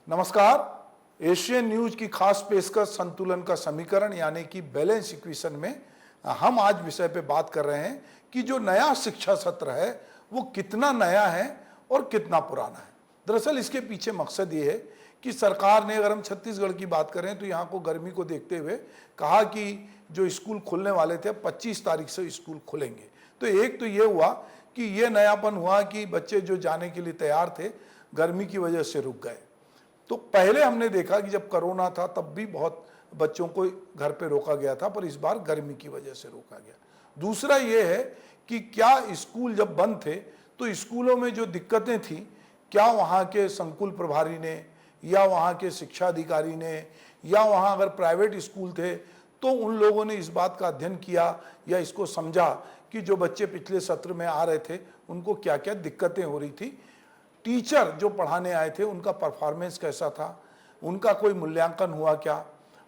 नमस्कार। Asian news की खास पेशकश संतुलन का समीकरण यानी कि बैलेंस इक्वेशन में हम आज विषय पे बात कर रहे हैं कि जो नया शिक्षा सत्र है वो कितना नया है और कितना पुराना है। दरअसल इसके पीछे मकसद ये है कि सरकार ने, अगर हम छत्तीसगढ़ की बात करें तो यहाँ को गर्मी को देखते हुए कहा कि जो स्कूल खुलने वाले थे 25 तारीख से स्कूल खुलेंगे। तो एक तो ये हुआ कि ये नयापन हुआ कि बच्चे जो जाने के लिए तैयार थे गर्मी की वजह से रुक गए। तो पहले हमने देखा कि जब कोरोना था तब भी बहुत बच्चों को घर पे रोका गया था, पर इस बार गर्मी की वजह से रोका गया। दूसरा ये है कि क्या स्कूल जब बंद थे तो स्कूलों में जो दिक्कतें थी, क्या वहाँ के संकुल प्रभारी ने या वहाँ के शिक्षा अधिकारी ने या वहाँ अगर प्राइवेट स्कूल थे तो उन लोगों ने इस बात का अध्ययन किया या इसको समझा कि जो बच्चे पिछले सत्र में आ रहे थे उनको क्या क्या दिक्कतें हो रही थी, टीचर जो पढ़ाने आए थे उनका परफॉर्मेंस कैसा था, उनका कोई मूल्यांकन हुआ क्या,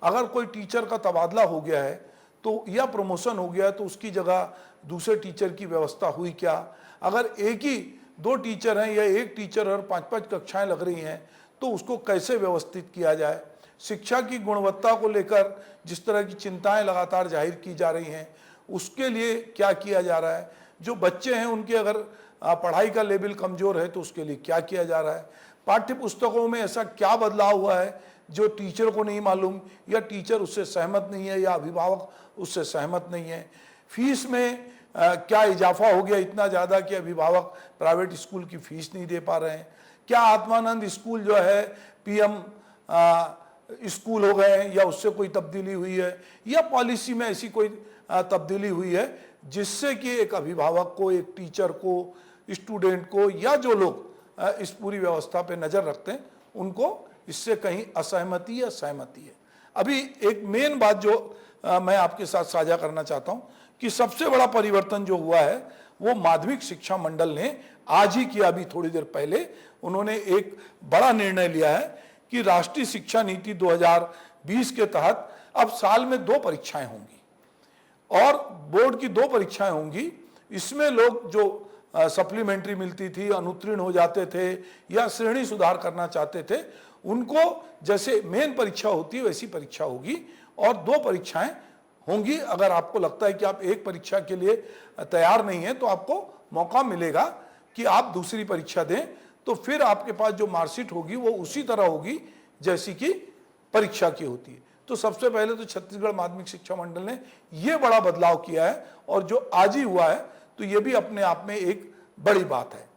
अगर कोई टीचर का तबादला हो गया है तो या प्रमोशन हो गया है तो उसकी जगह दूसरे टीचर की व्यवस्था हुई क्या, अगर एक ही दो टीचर हैं या एक टीचर और 5-5 कक्षाएं लग रही हैं तो उसको कैसे व्यवस्थित किया जाए, शिक्षा की गुणवत्ता को लेकर जिस तरह की चिंताएं लगातार जाहिर की जा रही हैं उसके लिए क्या किया जा रहा है, जो बच्चे हैं उनके अगर पढ़ाई का लेवल कमज़ोर है तो उसके लिए क्या किया जा रहा है, पाठ्य पुस्तकों में ऐसा क्या बदलाव हुआ है जो टीचर को नहीं मालूम या टीचर उससे सहमत नहीं है या अभिभावक उससे सहमत नहीं है, फीस में क्या इजाफा हो गया इतना ज़्यादा कि अभिभावक प्राइवेट स्कूल की फीस नहीं दे पा रहे हैं, क्या आत्मानंद स्कूल जो है पीएम स्कूल हो गए या उससे कोई तब्दीली हुई है या पॉलिसी में ऐसी कोई तब्दीली हुई है जिससे कि एक अभिभावक को, एक टीचर को, स्टूडेंट को या जो लोग इस पूरी व्यवस्था पे नज़र रखते हैं उनको इससे कहीं असहमति या सहमति है। अभी एक मेन बात जो मैं आपके साथ साझा करना चाहता हूं कि सबसे बड़ा परिवर्तन जो हुआ है वो माध्यमिक शिक्षा मंडल ने आज ही किया। अभी थोड़ी देर पहले उन्होंने एक बड़ा निर्णय लिया है कि राष्ट्रीय शिक्षा नीति 2020 के तहत अब साल में 2 परीक्षाएं होंगी और बोर्ड की 2 परीक्षाएं होंगी। इसमें लोग जो सप्लीमेंट्री मिलती थी, अनुत्तीर्ण हो जाते थे या श्रेणी सुधार करना चाहते थे, उनको जैसे मेन परीक्षा होती है वैसी परीक्षा होगी और 2 परीक्षाएं होंगी। अगर आपको लगता है कि आप एक परीक्षा के लिए तैयार नहीं है तो आपको मौका मिलेगा कि आप दूसरी परीक्षा दें, तो फिर आपके पास जो मार्कशीट होगी वो उसी तरह होगी जैसी कि परीक्षा की होती है। तो सबसे पहले तो छत्तीसगढ़ माध्यमिक शिक्षा मंडल ने ये बड़ा बदलाव किया है और जो आज ही हुआ है तो ये भी अपने आप में एक बड़ी बात है।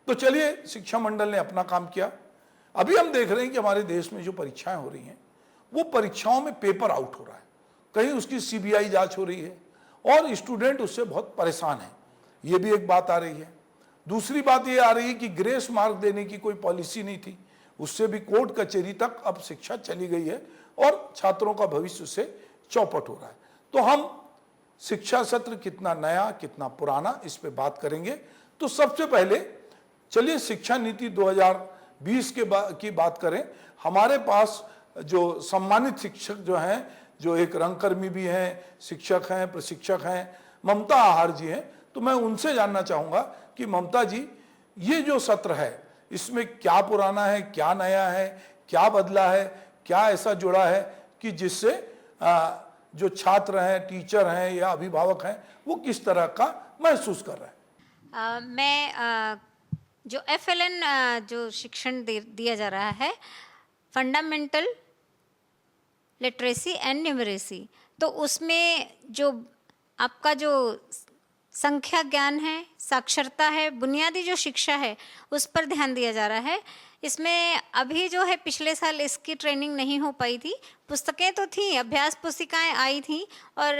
तो चलिए, शिक्षा मंडल ने अपना काम किया। अभी हम देख रहे हैं कि हमारे देश में जो परीक्षाएं हो रही हैं वो परीक्षाओं में पेपर आउट हो रहा है, कहीं उसकी सीबीआई जांच हो रही है और स्टूडेंट उससे बहुत परेशान है, ये भी एक बात आ रही है। दूसरी बात ये आ रही है कि ग्रेस मार्क देने की कोई पॉलिसी नहीं थी, उससे भी कोर्ट कचहरी तक अब शिक्षा चली गई है और छात्रों का भविष्य उससे चौपट हो रहा है। तो हम शिक्षा सत्र कितना नया कितना पुराना इस पे बात करेंगे। तो सबसे पहले चलिए शिक्षा नीति 2020 की बात करें। हमारे पास जो सम्मानित शिक्षक जो हैं, जो एक रंगकर्मी भी हैं, शिक्षक हैं, प्रशिक्षक हैं, ममता आहार जी हैं, तो मैं उनसे जानना चाहूँगा कि ममता जी, ये जो सत्र है इसमें क्या पुराना है, क्या नया है, क्या बदला है, क्या ऐसा जुड़ा है कि जिससे जो छात्र हैं, टीचर हैं या अभिभावक हैं वो किस तरह का महसूस कर रहे हैं? मैं जो FLN जो शिक्षण दिया जा रहा है, फंडामेंटल लिटरेसी एंड न्यूमरेसी, तो उसमें जो आपका जो संख्या ज्ञान है, साक्षरता है, बुनियादी जो शिक्षा है उस पर ध्यान दिया जा रहा है। इसमें अभी जो है पिछले साल इसकी ट्रेनिंग नहीं हो पाई थी, पुस्तकें तो थी, अभ्यास पुस्तिकाएं आई थी और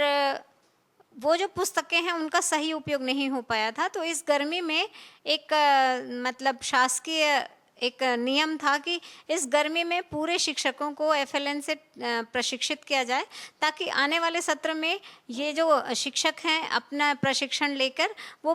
वो जो पुस्तकें हैं उनका सही उपयोग नहीं हो पाया था। तो इस गर्मी में एक मतलब शासकीय एक नियम था कि इस गर्मी में पूरे शिक्षकों को FLN से प्रशिक्षित किया जाए ताकि आने वाले सत्र में ये जो शिक्षक हैं अपना प्रशिक्षण लेकर वो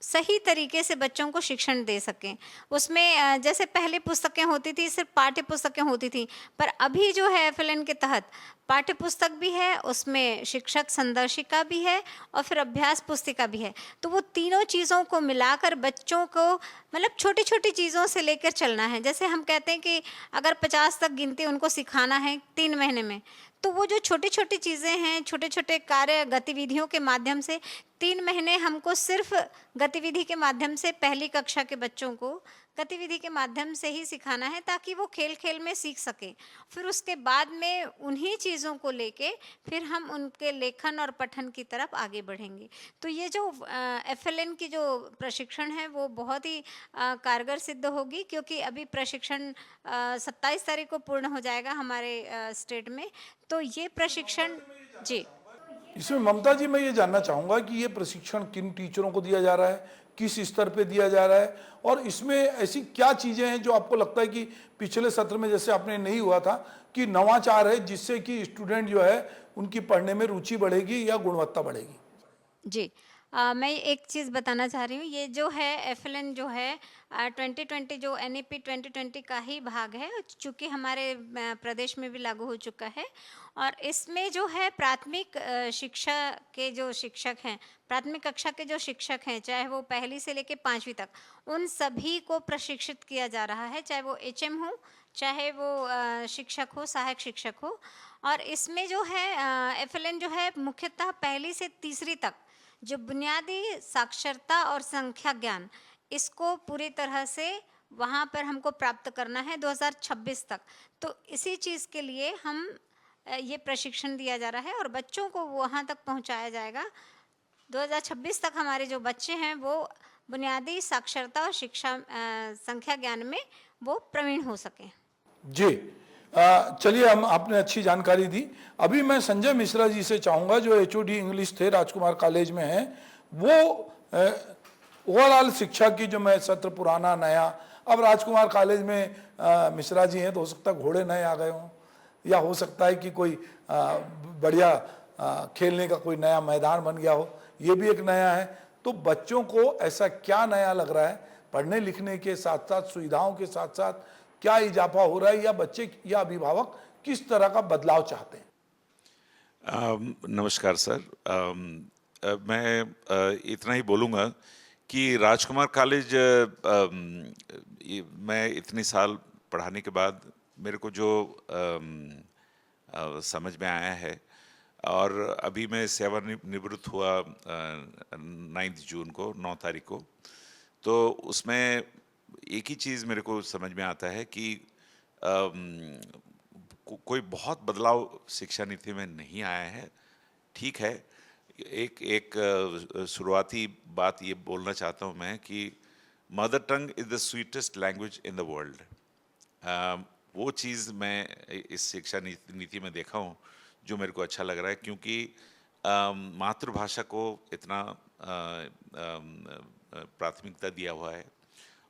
सही तरीके से बच्चों को शिक्षण दे सकें। उसमें जैसे पहले पुस्तकें होती थी, सिर्फ पाठ्य पुस्तकें होती थी, पर अभी जो है एफएलएन के तहत पाठ्य पुस्तक भी है, उसमें शिक्षक संदर्शिका भी है और फिर अभ्यास पुस्तिका भी है। तो वो तीनों चीज़ों को मिलाकर बच्चों को मतलब छोटी-छोटी चीज़ों से लेकर चलना है। जैसे हम कहते हैं कि अगर 50 तक गिनती उनको सिखाना है 3 महीने में, तो वो जो छोटी-छोटी चीज़ें हैं, छोटे-छोटे कार्य गतिविधियों के माध्यम से 3 महीने हमको सिर्फ गतिविधि के माध्यम से पहली कक्षा के बच्चों को गतिविधि के माध्यम से ही सिखाना है, ताकि वो खेल-खेल में सीख सकें। फिर उसके बाद में उन्हीं चीज़ों को लेके फिर हम उनके लेखन और पठन की तरफ आगे बढ़ेंगे। तो ये जो एफएलएन की जो प्रशिक्षण है वो बहुत ही कारगर सिद्ध होगी, क्योंकि अभी प्रशिक्षण 27 तारीख को पूर्ण हो जाएगा हमारे स्टेट में। तो ये प्रशिक्षण जी। इसमें ममता जी, मैं ये जानना चाहूँगा कि ये प्रशिक्षण किन टीचरों को दिया जा रहा है, किस स्तर पे दिया जा रहा है, और इसमें ऐसी क्या चीज़ें हैं जो आपको लगता है कि पिछले सत्र में जैसे आपने नहीं हुआ था कि नवाचार है जिससे कि स्टूडेंट जो है उनकी पढ़ने में रुचि बढ़ेगी या गुणवत्ता बढ़ेगी? जी। मैं एक चीज़ बताना चाह रही हूँ, ये जो है एफएलएन जो है 2020 जो एनईपी 2020 का ही भाग है, चूँकि हमारे प्रदेश में भी लागू हो चुका है। और इसमें जो है प्राथमिक शिक्षा के जो शिक्षक हैं, प्राथमिक कक्षा के जो शिक्षक हैं, चाहे वो पहली से लेके 5वीं तक, उन सभी को प्रशिक्षित किया जा रहा है, चाहे वो एचएम हो, चाहे वो शिक्षक हो, सहायक शिक्षक हो। और इसमें जो है एफएलएन जो है मुख्यतः पहली से तीसरी तक जो बुनियादी साक्षरता और संख्या ज्ञान, इसको पूरी तरह से वहाँ पर हमको प्राप्त करना है 2026 तक। तो इसी चीज़ के लिए हम ये प्रशिक्षण दिया जा रहा है और बच्चों को वहाँ तक पहुँचाया जाएगा। 2026 तक हमारे जो बच्चे हैं वो बुनियादी साक्षरता और शिक्षा संख्या ज्ञान में वो प्रवीण हो सकें। जी, चलिए, हम आपने अच्छी जानकारी दी। अभी मैं संजय मिश्रा जी से चाहूँगा जो एचओडी इंग्लिश थे राजकुमार कॉलेज में हैं, वो ओवरऑल शिक्षा की जो मैं सत्र पुराना नया, अब राजकुमार कॉलेज में मिश्रा जी हैं तो हो सकता है घोड़े नए आ गए हों, या हो सकता है कि कोई बढ़िया खेलने का कोई नया मैदान बन गया हो, ये भी एक नया है। तो बच्चों को ऐसा क्या नया लग रहा है, पढ़ने लिखने के साथ साथ सुविधाओं के साथ साथ क्या इजाफा हो रहा है, या बच्चे या अभिभावक किस तरह का बदलाव चाहते हैं? नमस्कार सर। मैं इतना ही बोलूँगा कि राजकुमार कॉलेज, मैं इतने साल पढ़ाने के बाद मेरे को जो समझ में आया है, और अभी मैं सेवानिवृत्त हुआ 9 जून को, 9 तारीख को, तो उसमें एक ही चीज़ मेरे को समझ में आता है कि कोई बहुत बदलाव शिक्षा नीति में नहीं आया है। ठीक है, एक शुरुआती बात ये बोलना चाहता हूँ मैं कि mother tongue is the sweetest language in the world. वो चीज़ मैं इस शिक्षा नीति में देखा हूँ जो मेरे को अच्छा लग रहा है, क्योंकि मातृभाषा को इतना प्राथमिकता दिया हुआ है,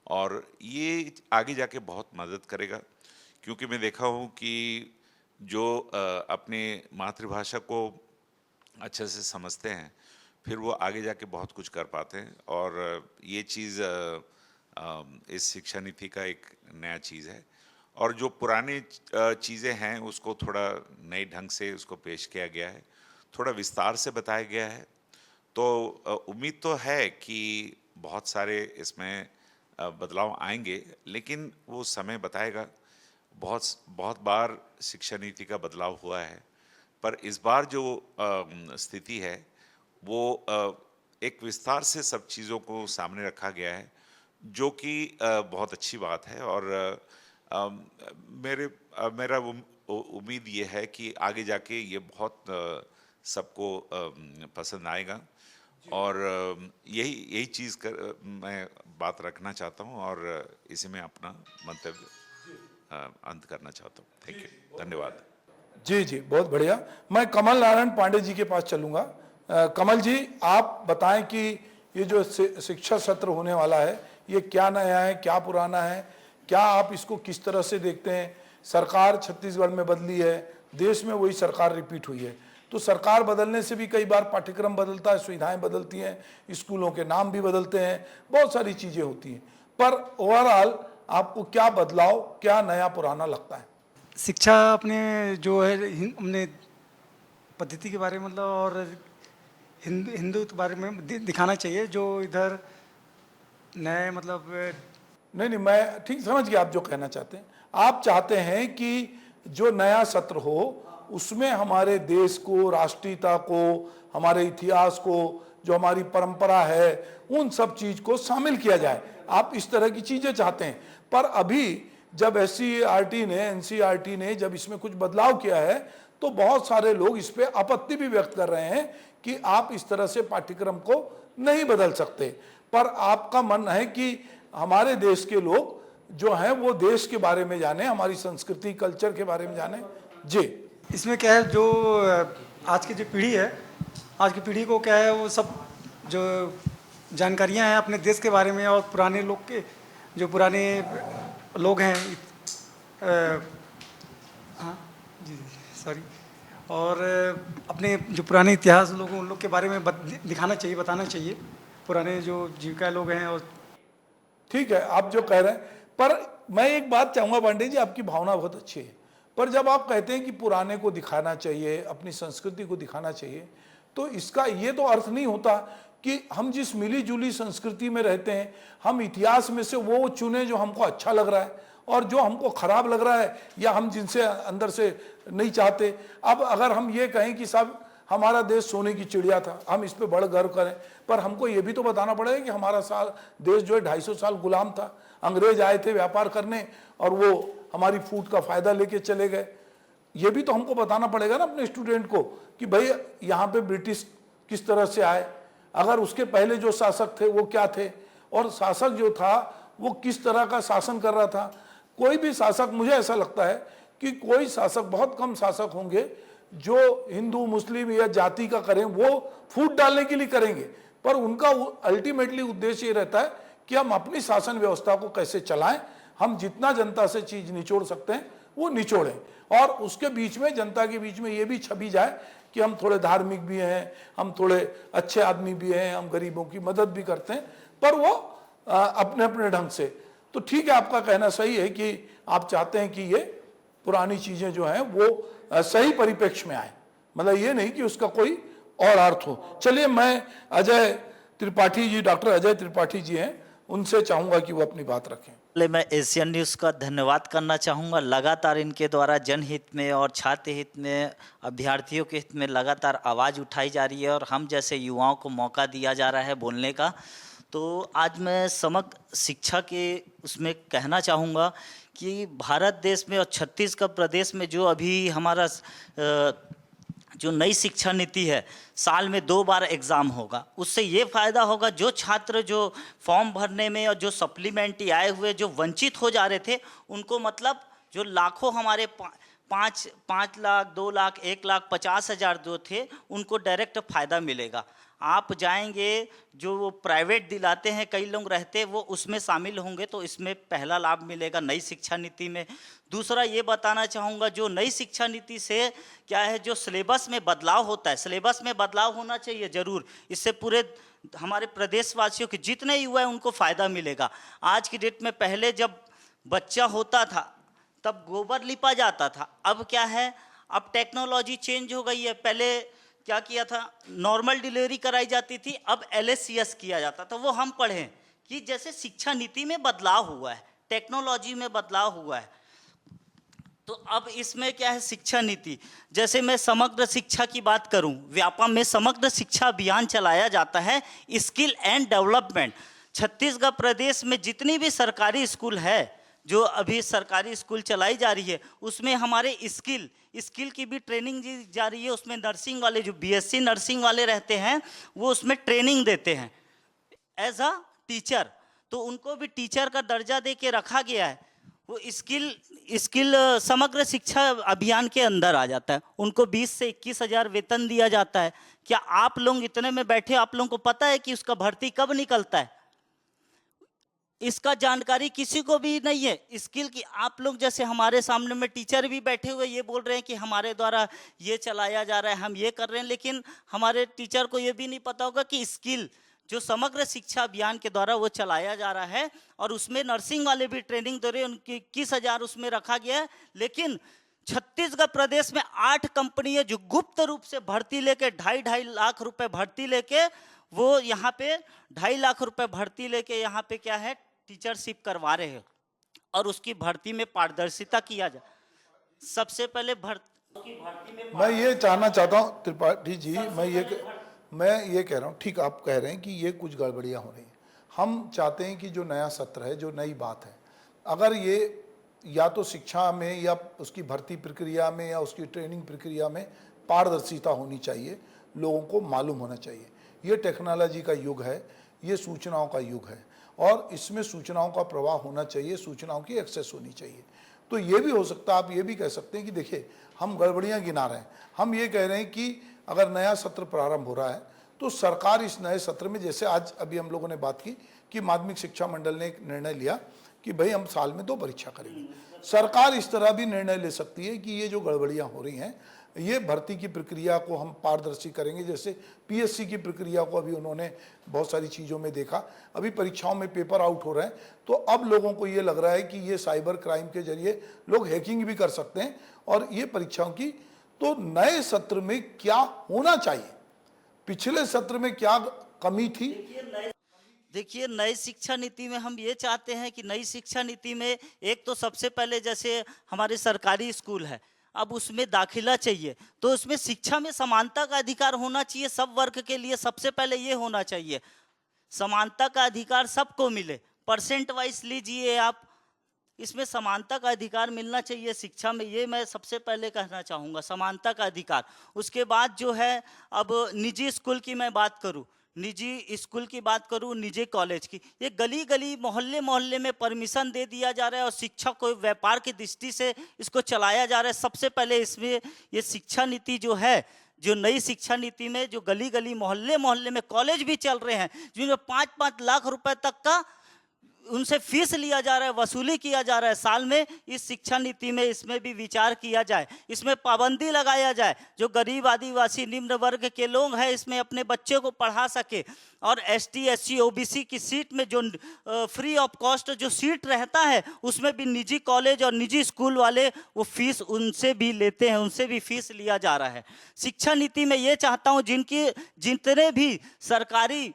और ये आगे जाके बहुत मदद करेगा। क्योंकि मैं देखा हूँ कि जो अपने मातृभाषा को अच्छे से समझते हैं, फिर वो आगे जाके बहुत कुछ कर पाते हैं, और ये चीज़ इस शिक्षा नीति का एक नया चीज़ है। और जो पुरानी चीज़ें हैं उसको थोड़ा नए ढंग से उसको पेश किया गया है, थोड़ा विस्तार से बताया गया है। तो उम्मीद तो है कि बहुत सारे इसमें बदलाव आएंगे, लेकिन वो समय बताएगा। बहुत बार शिक्षा नीति का बदलाव हुआ है, पर इस बार जो स्थिति है वो एक विस्तार से सब चीज़ों को सामने रखा गया है, जो कि बहुत अच्छी बात है। और मेरा उम्मीद ये है कि आगे जाके ये बहुत सबको पसंद आएगा, और यही चीज़ मैं बात रखना चाहता हूँ, और इसी में अपना मंतव्य अंत करना चाहता हूँ। थैंक यू, धन्यवाद। जी जी, बहुत बढ़िया। मैं कमल नारायण पांडे जी के पास चलूँगा। कमल जी, आप बताएं कि ये जो शिक्षा सत्र होने वाला है, ये क्या नया है, क्या पुराना है, क्या आप इसको किस तरह से देखते हैं? सरकार छत्तीसगढ़ में बदली है, देश में वही सरकार रिपीट हुई है, तो सरकार बदलने से भी कई बार पाठ्यक्रम बदलता है, सुविधाएं बदलती हैं, स्कूलों के नाम भी बदलते हैं, बहुत सारी चीज़ें होती हैं। पर ओवरऑल आपको क्या बदलाव, क्या नया पुराना लगता है? शिक्षा अपने जो है अपने पद्धति के बारे में मतलब और हिंदू के बारे में दिखाना चाहिए, जो इधर नए मतलब नहीं, मैं ठीक समझ गया आप जो कहना चाहते हैं। आप चाहते हैं कि जो नया सत्र हो उसमें हमारे देश को, राष्ट्रीयता को, हमारे इतिहास को, जो हमारी परंपरा है, उन सब चीज को शामिल किया जाए। आप इस तरह की चीजें चाहते हैं। पर अभी जब एससीईआरटी ने, एनसीईआरटी ने जब इसमें कुछ बदलाव किया है तो बहुत सारे लोग इस पे आपत्ति भी व्यक्त कर रहे हैं कि आप इस तरह से पाठ्यक्रम को नहीं बदल सकते। पर आपका मन है कि हमारे देश के लोग जो हैं वो देश के बारे में जाने, हमारी संस्कृति, कल्चर के बारे में जाने। जी, इसमें क्या है, जो आज की जो पीढ़ी है, आज की पीढ़ी को क्या है, वो सब जो जानकारियां हैं अपने देश के बारे में और पुराने लोग के, जो पुराने लोग हैं, हाँ जी सॉरी, और अपने जो पुराने इतिहास लोग उन लोग के बारे में दिखाना चाहिए, बताना चाहिए, पुराने जो जीविका लोग हैं। और ठीक है आप जो कह रहे हैं, पर मैं एक बात चाहूंगा पांडे जी, आपकी भावना बहुत अच्छी है, पर जब आप कहते हैं कि पुराने को दिखाना चाहिए, अपनी संस्कृति को दिखाना चाहिए, तो इसका ये तो अर्थ नहीं होता कि हम जिस मिली जुली संस्कृति में रहते हैं, हम इतिहास में से वो चुने जो हमको अच्छा लग रहा है और जो हमको खराब लग रहा है या हम जिनसे अंदर से नहीं चाहते। अब अगर हम ये कहें कि साहब हमारा देश सोने की चिड़िया था, हम इस पे बड़ा गर्व करें, पर हमको ये भी तो बताना पड़ेगा कि हमारा देश जो है 250 साल गुलाम था, अंग्रेज आए थे व्यापार करने और वो हमारी फूट का फायदा लेके चले गए। ये भी तो हमको बताना पड़ेगा ना अपने स्टूडेंट को कि भाई यहाँ पे ब्रिटिश किस तरह से आए, अगर उसके पहले जो शासक थे वो क्या थे, और शासक जो था वो किस तरह का शासन कर रहा था। कोई भी शासक, मुझे ऐसा लगता है कि कोई शासक, बहुत कम शासक होंगे जो हिंदू मुस्लिम या जाति का करें, वो फूट डालने के लिए करेंगे, पर उनका अल्टीमेटली उद्देश्य ये रहता है कि हम अपनी शासन व्यवस्था को कैसे चलाएं, हम जितना जनता से चीज निचोड़ सकते हैं वो निचोड़ें, और उसके बीच में, जनता के बीच में ये भी छवि जाए कि हम थोड़े धार्मिक भी हैं, हम थोड़े अच्छे आदमी भी हैं, हम गरीबों की मदद भी करते हैं, पर वो अपने अपने ढंग से। तो ठीक है, आपका कहना सही है कि आप चाहते हैं कि ये पुरानी चीजें जो हैं वो सही परिप्रेक्ष्य में आए, मतलब ये नहीं कि उसका कोई और अर्थ हो। चलिए, मैं अजय त्रिपाठी जी, डॉक्टर अजय त्रिपाठी जी हैं, उनसे चाहूंगा कि वो अपनी बात रखें। पहले मैं एशियन न्यूज़ का धन्यवाद करना चाहूँगा। लगातार इनके द्वारा जनहित में और छात्र हित में, अभ्यर्थियों के हित में लगातार आवाज़ उठाई जा रही है और हम जैसे युवाओं को मौका दिया जा रहा है बोलने का। तो आज मैं समग्र शिक्षा के उसमें कहना चाहूँगा कि भारत देश में और छत्तीसगढ़ प्रदेश में जो अभी हमारा जो नई शिक्षा नीति है, साल में 2 बार एग्ज़ाम होगा। उससे ये फ़ायदा होगा, जो छात्र जो फॉर्म भरने में और जो सप्लीमेंट्री आए हुए जो वंचित हो जा रहे थे, उनको मतलब जो लाखों हमारे 5 लाख, 2 लाख, 1,50,000 जो थे, उनको डायरेक्ट फ़ायदा मिलेगा। आप जाएंगे, जो वो प्राइवेट दिलाते हैं, कई लोग रहते, वो उसमें शामिल होंगे, तो इसमें पहला लाभ मिलेगा नई शिक्षा नीति में। दूसरा ये बताना चाहूँगा, जो नई शिक्षा नीति से क्या है, जो सिलेबस में बदलाव होता है, सिलेबस में बदलाव होना चाहिए ज़रूर। इससे पूरे हमारे प्रदेशवासियों के जितने युवा हैं उनको फ़ायदा मिलेगा। आज की डेट में, पहले जब बच्चा होता था तब गोबर लिपा जाता था, अब क्या है, अब टेक्नोलॉजी चेंज हो गई है। पहले क्या किया था, नॉर्मल डिलीवरी कराई जाती थी, अब LSCS किया जाता था। वो हम पढ़ें कि जैसे शिक्षा नीति में बदलाव हुआ है, टेक्नोलॉजी में बदलाव हुआ है। तो अब इसमें क्या है, शिक्षा नीति, जैसे मैं समग्र शिक्षा की बात करूं, व्यापम में समग्र शिक्षा अभियान चलाया जाता है, स्किल एंड डेवलपमेंट। छत्तीसगढ़ प्रदेश में जितनी भी सरकारी स्कूल है, जो अभी सरकारी स्कूल चलाई जा रही है, उसमें हमारे स्किल की भी ट्रेनिंग दी जा रही है। उसमें नर्सिंग वाले, जो BSc नर्सिंग वाले रहते हैं, वो उसमें ट्रेनिंग देते हैं एज अ टीचर, तो उनको भी टीचर का दर्जा दे के रखा गया है। वो स्किल समग्र शिक्षा अभियान के अंदर आ जाता है। उनको 20 से 21 हज़ार वेतन दिया जाता है। क्या आप लोग इतने में बैठे, आप लोगों को पता है कि उसका भर्ती कब निकलता है? इसका जानकारी किसी को भी नहीं है। स्किल की आप लोग जैसे हमारे सामने में टीचर भी बैठे हुए ये बोल रहे हैं कि हमारे द्वारा ये चलाया जा रहा है, हम ये कर रहे हैं, लेकिन हमारे टीचर को ये भी नहीं पता होगा कि स्किल जो समग्र शिक्षा अभियान के द्वारा वो चलाया जा रहा है और उसमें नर्सिंग वाले भी ट्रेनिंग दे रहे हैं, उनकी 21,000 उसमें रखा गया है। लेकिन छत्तीसगढ़ प्रदेश में 8 कंपनी है जो गुप्त रूप से भर्ती लेके 2.5 लाख रुपए भर्ती लेके वो यहाँ पे 2.5 लाख रुपए भर्ती लेके यहाँ पे क्या है टीचरशिप करवा रहे हैं और उसकी भर्ती में पारदर्शिता किया जाए। सबसे पहले भर्ती में मैं ये जानना चाहता हूँ त्रिपाठी जी, मैं ये कह रहा हूँ, ठीक आप कह रहे हैं कि ये कुछ गड़बड़ियाँ हो रही हैं। हम चाहते हैं कि जो नया सत्र है, जो नई बात है, अगर ये या तो शिक्षा में या उसकी भर्ती प्रक्रिया में या उसकी ट्रेनिंग प्रक्रिया में पारदर्शिता होनी चाहिए, लोगों को मालूम होना चाहिए। ये टेक्नोलॉजी का युग है, ये सूचनाओं का युग है और इसमें सूचनाओं का प्रवाह होना चाहिए, सूचनाओं की एक्सेस होनी चाहिए। तो ये भी हो सकता है, आप ये भी कह सकते हैं कि देखिए हम गड़बड़ियाँ गिना रहे हैं, हम ये कह रहे हैं कि अगर नया सत्र प्रारंभ हो रहा है तो सरकार इस नए सत्र में, जैसे आज अभी हम लोगों ने बात की कि माध्यमिक शिक्षा मंडल ने एक निर्णय लिया कि भाई हम साल में 2 परीक्षा करेंगे, सरकार इस तरह भी निर्णय ले सकती है कि ये जो गड़बड़ियाँ हो रही हैं, ये भर्ती की प्रक्रिया को हम पारदर्शी करेंगे। जैसे पीएससी की प्रक्रिया को अभी उन्होंने बहुत सारी चीज़ों में देखा, अभी परीक्षाओं में पेपर आउट हो रहे हैं, तो अब लोगों को ये लग रहा है कि ये साइबर क्राइम के जरिए लोग हैकिंग भी कर सकते हैं और ये परीक्षाओं की। तो नए सत्र में क्या होना चाहिए, पिछले सत्र में क्या कमी थी? देखिए नई शिक्षा नीति में हम ये चाहते हैं कि नई शिक्षा नीति में एक तो सबसे पहले जैसे हमारे सरकारी स्कूल है, अब उसमें दाखिला चाहिए तो उसमें शिक्षा में समानता का अधिकार होना चाहिए सब वर्ग के लिए। सबसे पहले ये होना चाहिए समानता का अधिकार सबको मिले, परसेंट वाइज लीजिए आप, इसमें समानता का अधिकार मिलना चाहिए शिक्षा में, ये मैं सबसे पहले कहना चाहूँगा, समानता का अधिकार। उसके बाद जो है अब निजी स्कूल की मैं बात करूँ, निजी स्कूल की बात करूँ, निजी कॉलेज की, ये गली गली मोहल्ले मोहल्ले में परमिशन दे दिया जा रहा है और शिक्षा को व्यापार की दृष्टि से इसको चलाया जा रहा है। सबसे पहले इसमें ये शिक्षा नीति जो है, जो नई शिक्षा नीति में जो गली गली मोहल्ले मोहल्ले में कॉलेज भी चल रहे हैं जिनमें 5-5 लाख रुपए तक का उनसे फीस लिया जा रहा है, वसूली किया जा रहा है साल में, इस शिक्षा नीति में इसमें भी विचार किया जाए, इसमें पाबंदी लगाया जाए, जो गरीब आदिवासी निम्न वर्ग के लोग हैं इसमें अपने बच्चे को पढ़ा सके। और ST SC OBC की सीट में जो फ्री ऑफ कॉस्ट जो सीट रहता है उसमें भी निजी कॉलेज और निजी स्कूल वाले वो फीस उनसे भी लेते हैं, उनसे भी फीस लिया जा रहा है। शिक्षा नीति में ये चाहता हूँ जितने भी सरकारी,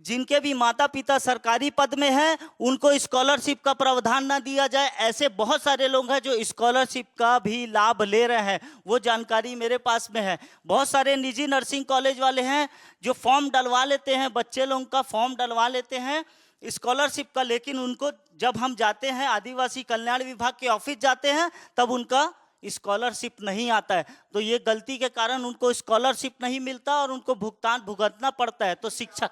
जिनके भी माता पिता सरकारी पद में हैं उनको स्कॉलरशिप का प्रावधान ना दिया जाए। ऐसे बहुत सारे लोग हैं जो स्कॉलरशिप का भी लाभ ले रहे हैं, वो जानकारी मेरे पास में है। बहुत सारे निजी नर्सिंग कॉलेज वाले हैं जो फॉर्म डलवा लेते हैं, बच्चे लोगों का फॉर्म डलवा लेते हैं स्कॉलरशिप का, लेकिन उनको जब हम जाते हैं आदिवासी कल्याण विभाग के ऑफिस जाते हैं तब उनका स्कॉलरशिप नहीं आता है। तो ये गलती के कारण उनको स्कॉलरशिप नहीं मिलता और उनको भुगतान भुगतना पड़ता है। तो शिक्षा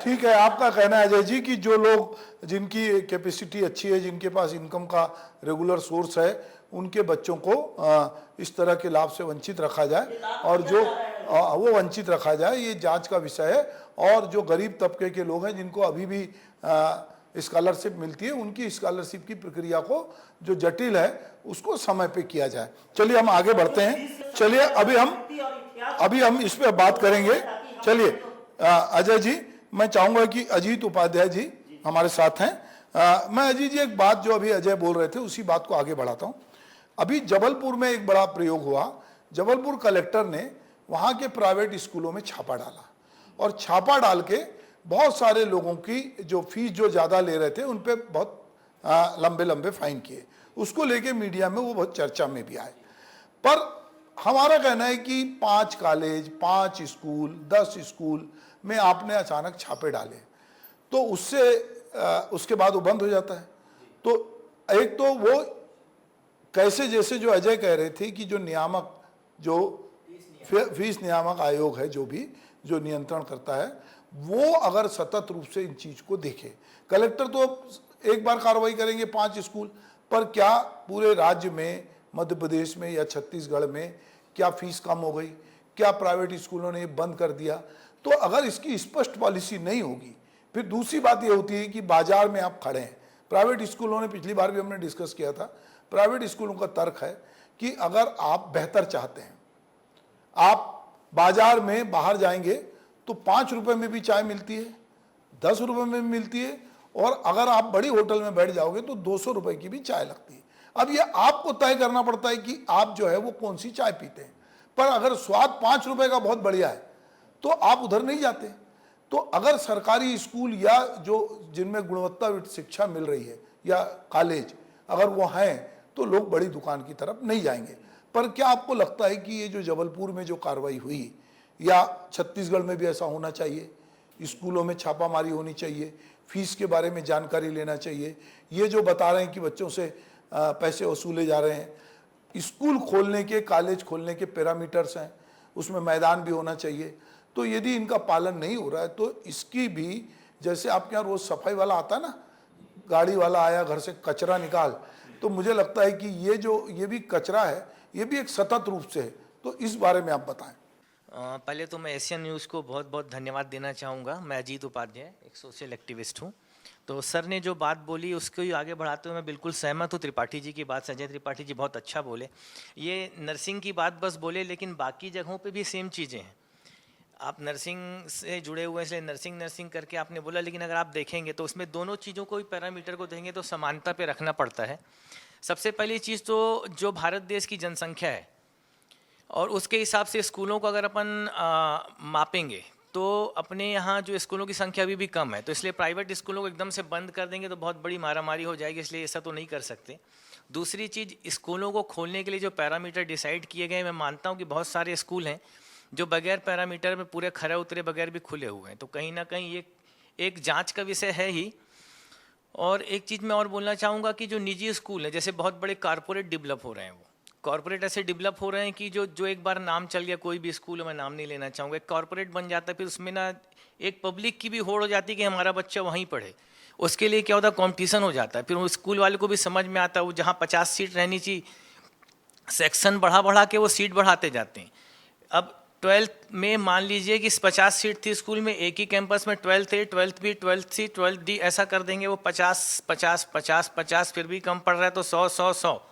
ठीक है, आपका कहना है अजय जी कि जो लोग जिनकी कैपेसिटी अच्छी है, जिनके पास इनकम का रेगुलर सोर्स है, उनके बच्चों को इस तरह के लाभ से वंचित रखा जाए और जो वो वंचित रखा जाए, ये जांच का विषय है। और जो गरीब तबके के लोग हैं जिनको अभी भी स्कॉलरशिप मिलती है, उनकी स्कॉलरशिप की प्रक्रिया को जो जटिल है उसको समय पे किया जाए। चलिए हम आगे बढ़ते हैं। चलिए अभी हम इस पर बात करेंगे। चलिए अजय जी, मैं चाहूंगा कि अजीत उपाध्याय जी हमारे साथ हैं। मैं अजीत जी एक बात जो अभी अजय बोल रहे थे उसी बात को आगे बढ़ाता हूं। अभी जबलपुर में एक बड़ा प्रयोग हुआ, जबलपुर कलेक्टर ने वहां के प्राइवेट स्कूलों में छापा डाला और छापा डाल के बहुत सारे लोगों की जो फीस जो ज़्यादा ले रहे थे उन पर बहुत लंबे लंबे फाइन किए। उसको लेके मीडिया में वो बहुत चर्चा में भी आए। पर हमारा कहना है कि 5 कॉलेज, 5 स्कूल, 10 स्कूल में आपने अचानक छापे डाले तो उससे उसके बाद वो बंद हो जाता है। तो एक तो वो कैसे, जैसे जो अजय कह रहे थे कि जो नियामक, जो फीस नियामक आयोग है, जो भी जो नियंत्रण करता है, वो अगर सतत रूप से इन चीज को देखे, कलेक्टर तो एक बार कार्रवाई करेंगे 5 स्कूल पर, क्या पूरे राज्य में, मध्य प्रदेश में या छत्तीसगढ़ में क्या फीस कम हो गई, क्या प्राइवेट स्कूलों ने बंद कर दिया? तो अगर इसकी स्पष्ट पॉलिसी नहीं होगी, फिर दूसरी बात ये होती है कि बाजार में आप खड़े हैं। प्राइवेट स्कूलों ने, पिछली बार भी हमने डिस्कस किया था, प्राइवेट स्कूलों का तर्क है कि अगर आप बेहतर चाहते हैं, आप बाजार में बाहर जाएंगे तो 5 रुपए में भी चाय मिलती है, 10 रुपए में भी मिलती है, और अगर आप बड़ी होटल में बैठ जाओगे तो 200 रुपए की भी चाय लगती है। अब ये आपको तय करना पड़ता है कि आप जो है वो कौन सी चाय पीते हैं। पर अगर स्वाद 5 रुपए का बहुत बढ़िया है तो आप उधर नहीं जाते। तो अगर सरकारी स्कूल या जो जिनमें गुणवत्ता शिक्षा मिल रही है या कॉलेज अगर वो हैं तो लोग बड़ी दुकान की तरफ नहीं जाएंगे। पर क्या आपको लगता है कि ये जो जबलपुर में जो कार्रवाई हुई, या छत्तीसगढ़ में भी ऐसा होना चाहिए, स्कूलों में छापामारी होनी चाहिए, फीस के बारे में जानकारी लेना चाहिए? ये जो बता रहे हैं कि बच्चों से पैसे वसूले जा रहे हैं, स्कूल खोलने के, कॉलेज खोलने के पैरामीटर्स हैं, उसमें मैदान भी होना चाहिए। तो यदि इनका पालन नहीं हो रहा है तो इसकी भी, जैसे आपके यहाँ रोज सफाई वाला आता है ना, गाड़ी वाला आया घर से कचरा निकाल, तो मुझे लगता है कि ये भी कचरा है, ये भी एक सतत रूप से है। तो इस बारे में आप बताएं। पहले तो मैं एशियन न्यूज़ को बहुत बहुत धन्यवाद देना चाहूँगा। मैं अजीत उपाध्याय, एक सोशल एक्टिविस्ट हूँ। तो सर ने जो बात बोली उसको ही आगे बढ़ाते हुए मैं बिल्कुल सहमत हूँ त्रिपाठी जी की बात। संजय त्रिपाठी जी बहुत अच्छा बोले। ये नर्सिंग की बात बस बोले, लेकिन बाकी जगहों पे भी सेम चीज़ें हैं। आप नर्सिंग से जुड़े हुए हैं इसलिए नर्सिंग करके आपने बोला, लेकिन अगर आप देखेंगे तो उसमें दोनों चीज़ों को ही पैरामीटर को देंगे तो समानता पे रखना पड़ता है। सबसे पहली चीज़ तो जो भारत देश की जनसंख्या है और उसके हिसाब से स्कूलों को अगर अपन मापेंगे तो अपने यहाँ जो स्कूलों की संख्या अभी भी कम है, तो इसलिए प्राइवेट स्कूलों को एकदम से बंद कर देंगे तो बहुत बड़ी मारामारी हो जाएगी, इसलिए ऐसा तो नहीं कर सकते। दूसरी चीज़, स्कूलों को खोलने के लिए जो पैरामीटर डिसाइड किए गए, मैं मानता हूँ कि बहुत सारे स्कूल हैं जो बगैर पैरामीटर में पूरे खरे उतरे बगैर भी खुले हुए हैं, तो कहीं ना कहीं ये एक जांच का विषय है ही। और एक चीज़ मैं और बोलना चाहूँगा कि जो निजी स्कूल हैं, जैसे बहुत बड़े कॉरपोरेट डेवलप हो रहे हैं, वो कॉरपोरेट ऐसे डेवलप हो रहे हैं कि जो एक बार नाम चल गया, कोई भी स्कूल, मैं नाम नहीं लेना चाहूँगा, एक कॉरपोरेट बन जाता है, फिर उसमें ना एक पब्लिक की भी होड़ हो जाती है कि हमारा बच्चा वहीं पढ़े। उसके लिए क्या होता है, कॉम्पिटिशन हो जाता है। फिर वो स्कूल वाले को भी समझ में आता है, वो जहाँ 50 सीट रहनी चाहिए, सेक्शन बढ़ा के वो सीट बढ़ाते जाते हैं। अब 12th में मान लीजिए कि 50 सीट थी स्कूल में, एक ही कैंपस में 12th है, 12th भी, 12th सी, 12th डी, ऐसा कर देंगे। वो 50 फिर भी कम पड़ रहा है तो 100।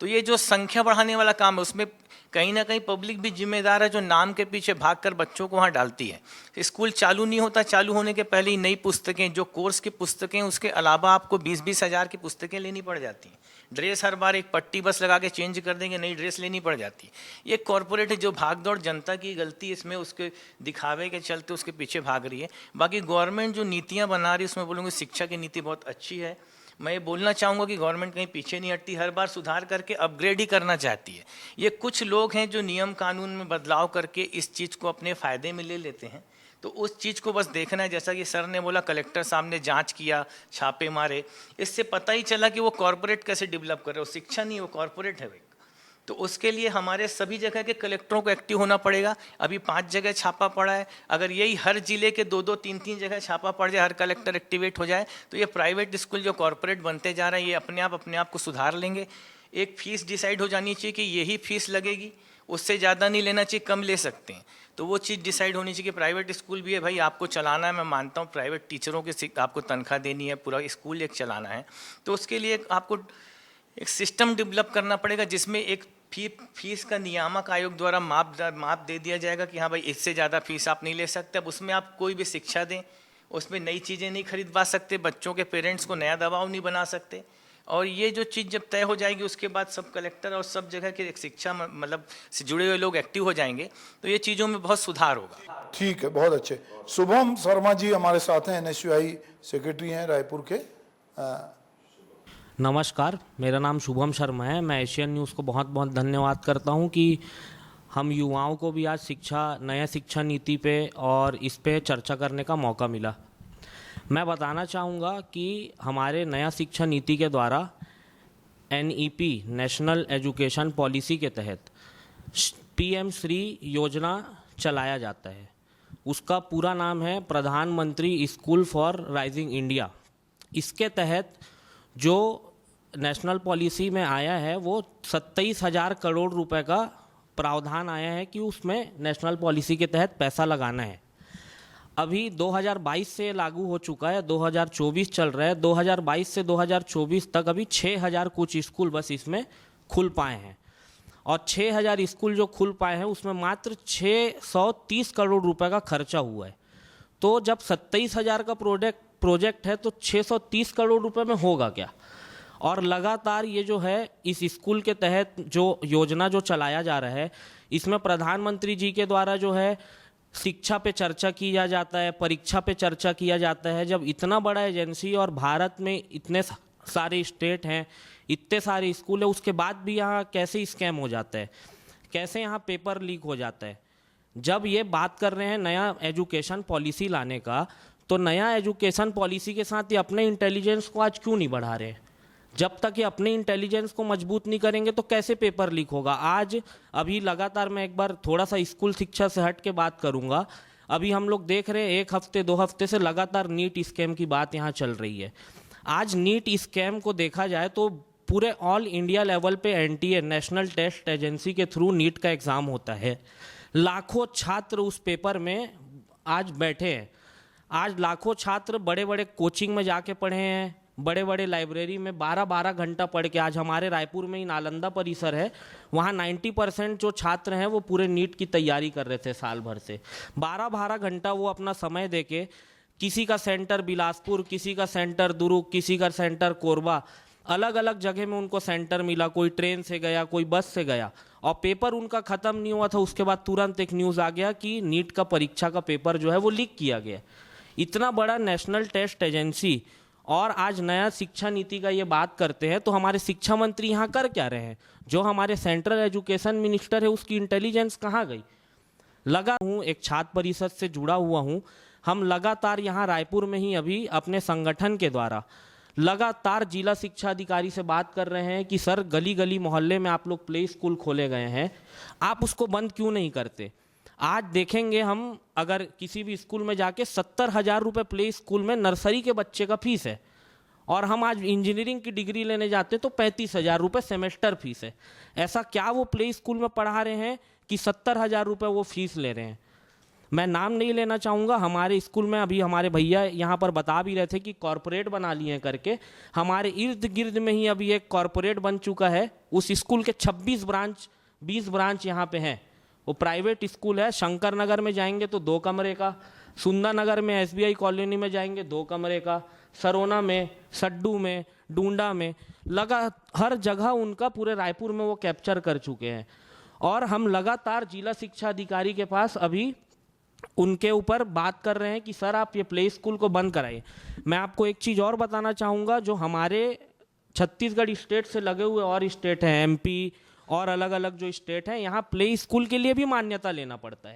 तो ये जो संख्या बढ़ाने वाला काम है उसमें कहीं ना कहीं पब्लिक भी जिम्मेदार है, जो नाम के पीछे भागकर बच्चों को वहाँ डालती है। स्कूल चालू नहीं होता, चालू होने के पहले ही नई पुस्तकें, जो कोर्स की पुस्तकें, उसके अलावा आपको 20-20 हज़ार की पुस्तकें लेनी पड़ जाती हैं। ड्रेस हर बार एक पट्टी बस लगा के चेंज कर देंगे, नई ड्रेस लेनी पड़ जाती है। ये कॉरपोरेट जो भाग दौड़, जनता की गलती इसमें, उसके दिखावे के चलते उसके पीछे भाग रही है। बाकी गवर्नमेंट जो नीतियाँ बना रही है उसमें बोलूँगी शिक्षा की नीति बहुत अच्छी है। मैं ये बोलना चाहूँगा कि गवर्नमेंट कहीं पीछे नहीं हटती, हर बार सुधार करके अपग्रेड ही करना चाहती है। ये कुछ लोग हैं जो नियम कानून में बदलाव करके इस चीज़ को अपने फ़ायदे में ले लेते हैं, तो उस चीज़ को बस देखना है। जैसा कि सर ने बोला, कलेक्टर साहब ने जांच किया, छापे मारे, इससे पता ही चला कि वो कॉरपोरेट कैसे डेवलप कर रहे हो। शिक्षा नहीं, वो कॉरपोरेट है। तो उसके लिए हमारे सभी जगह के कलेक्टरों को एक्टिव होना पड़ेगा। अभी 5 जगह छापा पड़ा है, अगर यही हर जिले के 2-2, 3-3 जगह छापा पड़ जाए, हर कलेक्टर एक्टिवेट हो जाए, तो ये प्राइवेट स्कूल जो कॉरपोरेट बनते जा रहे हैं, ये अपने आप को सुधार लेंगे। एक फ़ीस डिसाइड हो जानी चाहिए कि यही फ़ीस लगेगी, उससे ज़्यादा नहीं लेना चाहिए, कम ले सकते हैं। तो वो चीज़ डिसाइड होनी चाहिए कि प्राइवेट स्कूल भी है भाई, आपको चलाना है। मैं मानता हूँ प्राइवेट टीचरों के आपको तनख्वाह देनी है, पूरा स्कूल एक चलाना है, तो उसके लिए आपको एक सिस्टम डेवलप करना पड़ेगा जिसमें एक फीस का नियामक आयोग द्वारा माप दे दिया जाएगा कि हाँ भाई, इससे ज़्यादा फीस आप नहीं ले सकते। अब उसमें आप कोई भी शिक्षा दें, उसमें नई चीज़ें नहीं खरीदवा सकते, बच्चों के पेरेंट्स को नया दबाव नहीं बना सकते। और ये जो चीज़ जब तय हो जाएगी, उसके बाद सब कलेक्टर और सब जगह के शिक्षा मतलब से जुड़े हुए लोग एक्टिव हो जाएंगे, तो ये चीज़ों में बहुत सुधार होगा। ठीक है, बहुत अच्छे। शुभम शर्मा जी हमारे साथ हैं, NSUI सेक्रेटरी हैं रायपुर के। नमस्कार, मेरा नाम शुभम शर्मा है। मैं एशियन न्यूज़ को बहुत बहुत धन्यवाद करता हूं कि हम युवाओं को भी आज नया शिक्षा नीति पे और इस पे चर्चा करने का मौका मिला। मैं बताना चाहूँगा कि हमारे नया शिक्षा नीति के द्वारा NEP नेशनल एजुकेशन पॉलिसी के तहत PM श्री योजना चलाया जाता है। उसका पूरा नाम है प्रधानमंत्री स्कूल फॉर राइजिंग इंडिया। इसके तहत जो नेशनल पॉलिसी में आया है वो 27,000 करोड़ रुपए का प्रावधान आया है कि उसमें नेशनल पॉलिसी के तहत पैसा लगाना है। अभी 2022 से लागू हो चुका है, 2024 चल रहा है, 2022 से 2024 तक अभी 6000 कुछ स्कूल बस इसमें खुल पाए हैं। और 6000 स्कूल जो खुल पाए हैं उसमें मात्र 630 करोड़ रुपए का खर्चा हुआ है। तो जब 27,000 का प्रोजेक्ट है तो 630 करोड़ रुपए में होगा क्या? और लगातार ये जो है इस स्कूल के तहत जो योजना जो चलाया जा रहा है, इसमें प्रधानमंत्री जी के द्वारा जो है शिक्षा पे चर्चा किया जाता है, परीक्षा पे चर्चा किया जाता है। जब इतना बड़ा एजेंसी और भारत में इतने सारे स्टेट हैं, इतने सारे स्कूल है, उसके बाद भी यहाँ कैसे स्कैम हो जाता है, कैसे यहाँ पेपर लीक हो जाता है? जब ये बात कर रहे हैं नया एजुकेशन पॉलिसी लाने का, तो नया एजुकेशन पॉलिसी के साथ ये अपने इंटेलिजेंस को आज क्यों नहीं बढ़ा रहे हैं? जब तक ये अपने इंटेलिजेंस को मजबूत नहीं करेंगे तो कैसे पेपर लीक होगा? आज अभी लगातार मैं एक बार थोड़ा सा स्कूल शिक्षा से हट के बात करूंगा। अभी हम लोग देख रहे हैं 1 हफ्ते 2 हफ्ते से लगातार नीट स्कैम की बात यहाँ चल रही है। आज नीट स्कैम को देखा जाए तो पूरे ऑल इंडिया लेवल पे एनटीए नेशनल टेस्ट एजेंसी के थ्रू नीट का एग्ज़ाम होता है। लाखों छात्र उस पेपर में आज बैठे हैं। आज लाखों छात्र बड़े बड़े कोचिंग में जाके पढ़े हैं, बड़े बड़े लाइब्रेरी में 12-12 घंटा पढ़ के। आज हमारे रायपुर में ही नालंदा परिसर है, वहाँ 90% जो छात्र हैं वो पूरे नीट की तैयारी कर रहे थे साल भर से। 12-12 घंटा वो अपना समय देके, किसी का सेंटर बिलासपुर, किसी का सेंटर दुर्ग, किसी का सेंटर कोरबा, अलग अलग जगह में उनको सेंटर मिला। कोई ट्रेन से गया, कोई बस से गया, और पेपर उनका ख़त्म नहीं हुआ था, उसके बाद तुरंत एक न्यूज़ आ गया कि नीट का परीक्षा का पेपर जो है वो लीक किया गया। इतना बड़ा नेशनल टेस्ट एजेंसी, और आज नया शिक्षा नीति का ये बात करते हैं तो हमारे शिक्षा मंत्री यहाँ कर क्या रहे हैं? जो हमारे सेंट्रल एजुकेशन मिनिस्टर है उसकी इंटेलिजेंस कहाँ गई? लगा हूँ, एक छात्र परिषद से जुड़ा हुआ हूँ। हम लगातार यहाँ रायपुर में ही अभी अपने संगठन के द्वारा लगातार जिला शिक्षा अधिकारी से बात कर रहे हैं कि सर, गली गली मोहल्ले में आप लोग प्ले स्कूल खोले गए हैं, आप उसको बंद क्यों नहीं करते? आज देखेंगे हम, अगर किसी भी स्कूल में जाके 70,000 रुपये प्ले स्कूल में नर्सरी के बच्चे का फीस है, और हम आज इंजीनियरिंग की डिग्री लेने जाते हैं तो 35,000 रुपये सेमेस्टर फीस है। ऐसा क्या वो प्ले स्कूल में पढ़ा रहे हैं कि 70,000 रुपये वो फीस ले रहे हैं? मैं नाम नहीं लेना चाहूँगा। हमारे स्कूल में अभी हमारे भैया यहाँ पर बता भी रहे थे कि कॉरपोरेट बना लिए हैं करके। हमारे इर्द गिर्द में ही अभी एक कॉरपोरेट बन चुका है। उस स्कूल के 26 ब्रांच 20 ब्रांच यहाँ पे हैं। वो प्राइवेट स्कूल है। शंकर नगर में जाएंगे तो 2 कमरे का, सुंदर नगर में SBI कॉलोनी में जाएंगे 2 कमरे का, सरोना में, सड्डू में, डूंडा में, लगा हर जगह उनका पूरे रायपुर में वो कैप्चर कर चुके हैं। और हम लगातार जिला शिक्षा अधिकारी के पास अभी उनके ऊपर बात कर रहे हैं कि सर आप ये प्ले स्कूल को बंद कराइए। मैं आपको एक चीज़ और बताना चाहूँगा, जो हमारे छत्तीसगढ़ स्टेट से लगे हुए और स्टेट हैं, MP और अलग अलग जो स्टेट हैं, यहाँ प्ले स्कूल के लिए भी मान्यता लेना पड़ता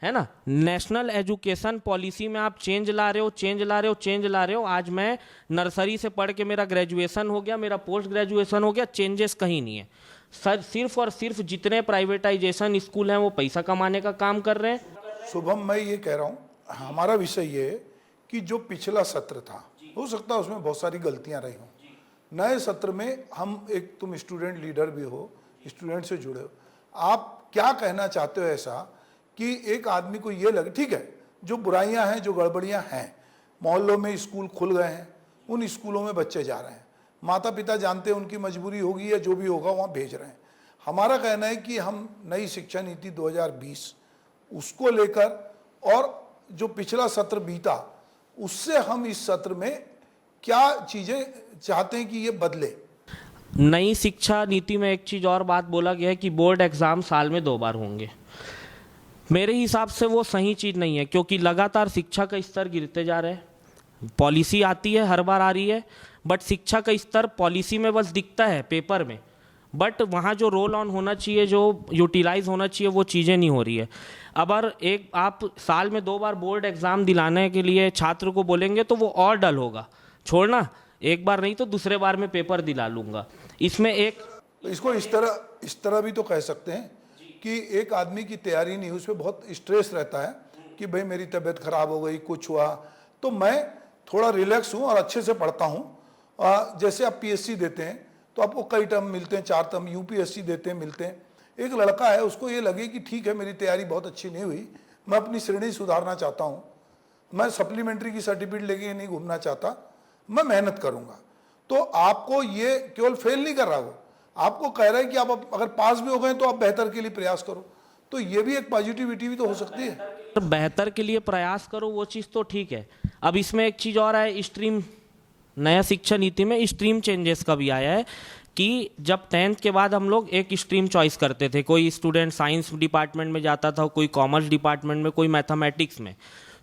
है ना। नेशनल एजुकेशन पॉलिसी में आप चेंज ला रहे हो। आज मैं नर्सरी से पढ़ के मेरा ग्रेजुएशन हो गया, मेरा पोस्ट ग्रेजुएशन हो गया, चेंजेस कहीं नहीं है सर। सिर्फ और सिर्फ जितने प्राइवेटाइजेशन स्कूल हैं वो पैसा कमाने का काम कर रहे हैं। शुभम, मैं ये कह रहा हूँ, हमारा विषय ये है कि जो पिछला सत्र था, हो सकता है उसमें बहुत सारी गलतियाँ रही हों। नए सत्र में हम, एक तुम स्टूडेंट लीडर भी हो, स्टूडेंट से जुड़े हो, आप क्या कहना चाहते हो ऐसा कि एक आदमी को ये लगे, ठीक है, जो बुराइयां हैं, जो गड़बड़ियां हैं, मोहल्लों में स्कूल खुल गए हैं, उन स्कूलों में बच्चे जा रहे हैं, माता पिता जानते हैं उनकी मजबूरी होगी या जो भी होगा वहाँ भेज रहे हैं। हमारा कहना है कि हम नई शिक्षा नीति 2020 उसको लेकर, और जो पिछला सत्र बीता उससे हम इस सत्र में क्या चीज़ें चाहते हैं कि ये बदले। नई शिक्षा नीति में एक चीज़ और बात बोला गया है कि बोर्ड एग्ज़ाम साल में 2 बार होंगे। मेरे हिसाब से वो सही चीज़ नहीं है, क्योंकि लगातार शिक्षा का स्तर गिरते जा रहा है। पॉलिसी आती है, हर बार आ रही है, बट शिक्षा का स्तर पॉलिसी में बस दिखता है पेपर में, बट वहाँ जो रोल ऑन होना चाहिए, जो यूटिलाइज होना चाहिए, वो चीज़ें नहीं हो रही है। अगर एक आप साल में 2 बार बोर्ड एग्ज़ाम दिलाने के लिए छात्र को बोलेंगे तो वो और डल होगा। छोड़ना, एक बार नहीं तो दूसरे बार में पेपर दिला लूँगा। इसमें एक इसको इस तरह भी तो कह सकते हैं कि एक आदमी की तैयारी नहीं, उस पर बहुत स्ट्रेस रहता है कि भाई मेरी तबीयत खराब हो गई, कुछ हुआ, तो मैं थोड़ा रिलैक्स हूँ और अच्छे से पढ़ता हूँ। जैसे आप PSC देते हैं तो आपको कई टर्म मिलते हैं, 4 टर्म, UPSC देते हैं, मिलते हैं। एक लड़का है, उसको ये लगे कि ठीक है मेरी तैयारी बहुत अच्छी नहीं हुई, मैं अपनी श्रेणी सुधारना चाहता हूँ, मैं सप्लीमेंट्री की सर्टिफिकेट लेके नहीं घूमना चाहता, मैं मेहनत करूंगा। तो आपको ये केवल फेल नहीं कर रहा, वो आपको कह रहा है कि आप अगर पास भी हो गए तो आप बेहतर के लिए प्रयास करो। तो ये भी एक पॉजिटिविटी भी तो हो सकती है। बेहतर के लिए प्रयास करो, वो चीज़ तो ठीक है। अब इसमें एक चीज़ और है, स्ट्रीम नया शिक्षा नीति में स्ट्रीम चेंजेस का भी आया है कि जब 10th के बाद हम लोग एक स्ट्रीम चॉइस करते थे, कोई स्टूडेंट साइंस डिपार्टमेंट में जाता था, कोई कॉमर्स डिपार्टमेंट में, कोई मैथमेटिक्स में।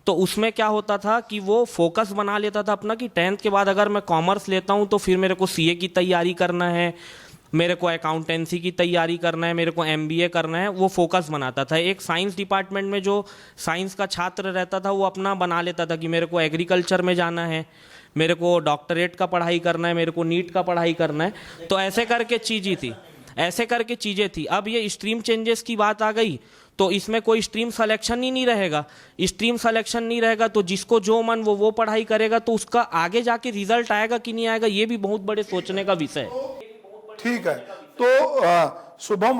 तो उसमें क्या होता था कि वो फोकस बना लेता था अपना कि 10th के बाद अगर मैं कॉमर्स लेता हूँ तो फिर मेरे को CA की तैयारी करना है, मेरे को अकाउंटेंसी की तैयारी करना है, मेरे को MBA करना है, वो फोकस बनाता था। एक साइंस डिपार्टमेंट में जो साइंस का छात्र रहता था वो अपना बना लेता था कि मेरे को एग्रीकल्चर में जाना है, मेरे को डॉक्टरेट का पढ़ाई करना है, मेरे को नीट का पढ़ाई करना है। तो ऐसे करके चीज़ें थी। अब ये स्ट्रीम चेंजेस की बात आ गई तो इसमें कोई स्ट्रीम सिलेक्शन ही नहीं रहेगा। स्ट्रीम सिलेक्शन नहीं रहेगा तो जिसको जो मन वो पढ़ाई करेगा, तो उसका आगे जाके रिजल्ट आएगा कि नहीं आएगा, ये भी बहुत बड़े सोचने का विषय है। ठीक है, तो शुभम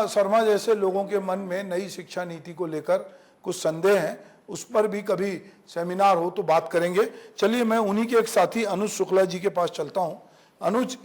शर्मा जैसे लोगों के मन में नई शिक्षा नीति को लेकर कुछ संदेह हैं, उस पर भी कभी सेमिनार हो तो बात करेंगे। चलिए मैं उन्हीं के एक साथी अनुज शुक्ला जी के पास चलता हूं। अनुज,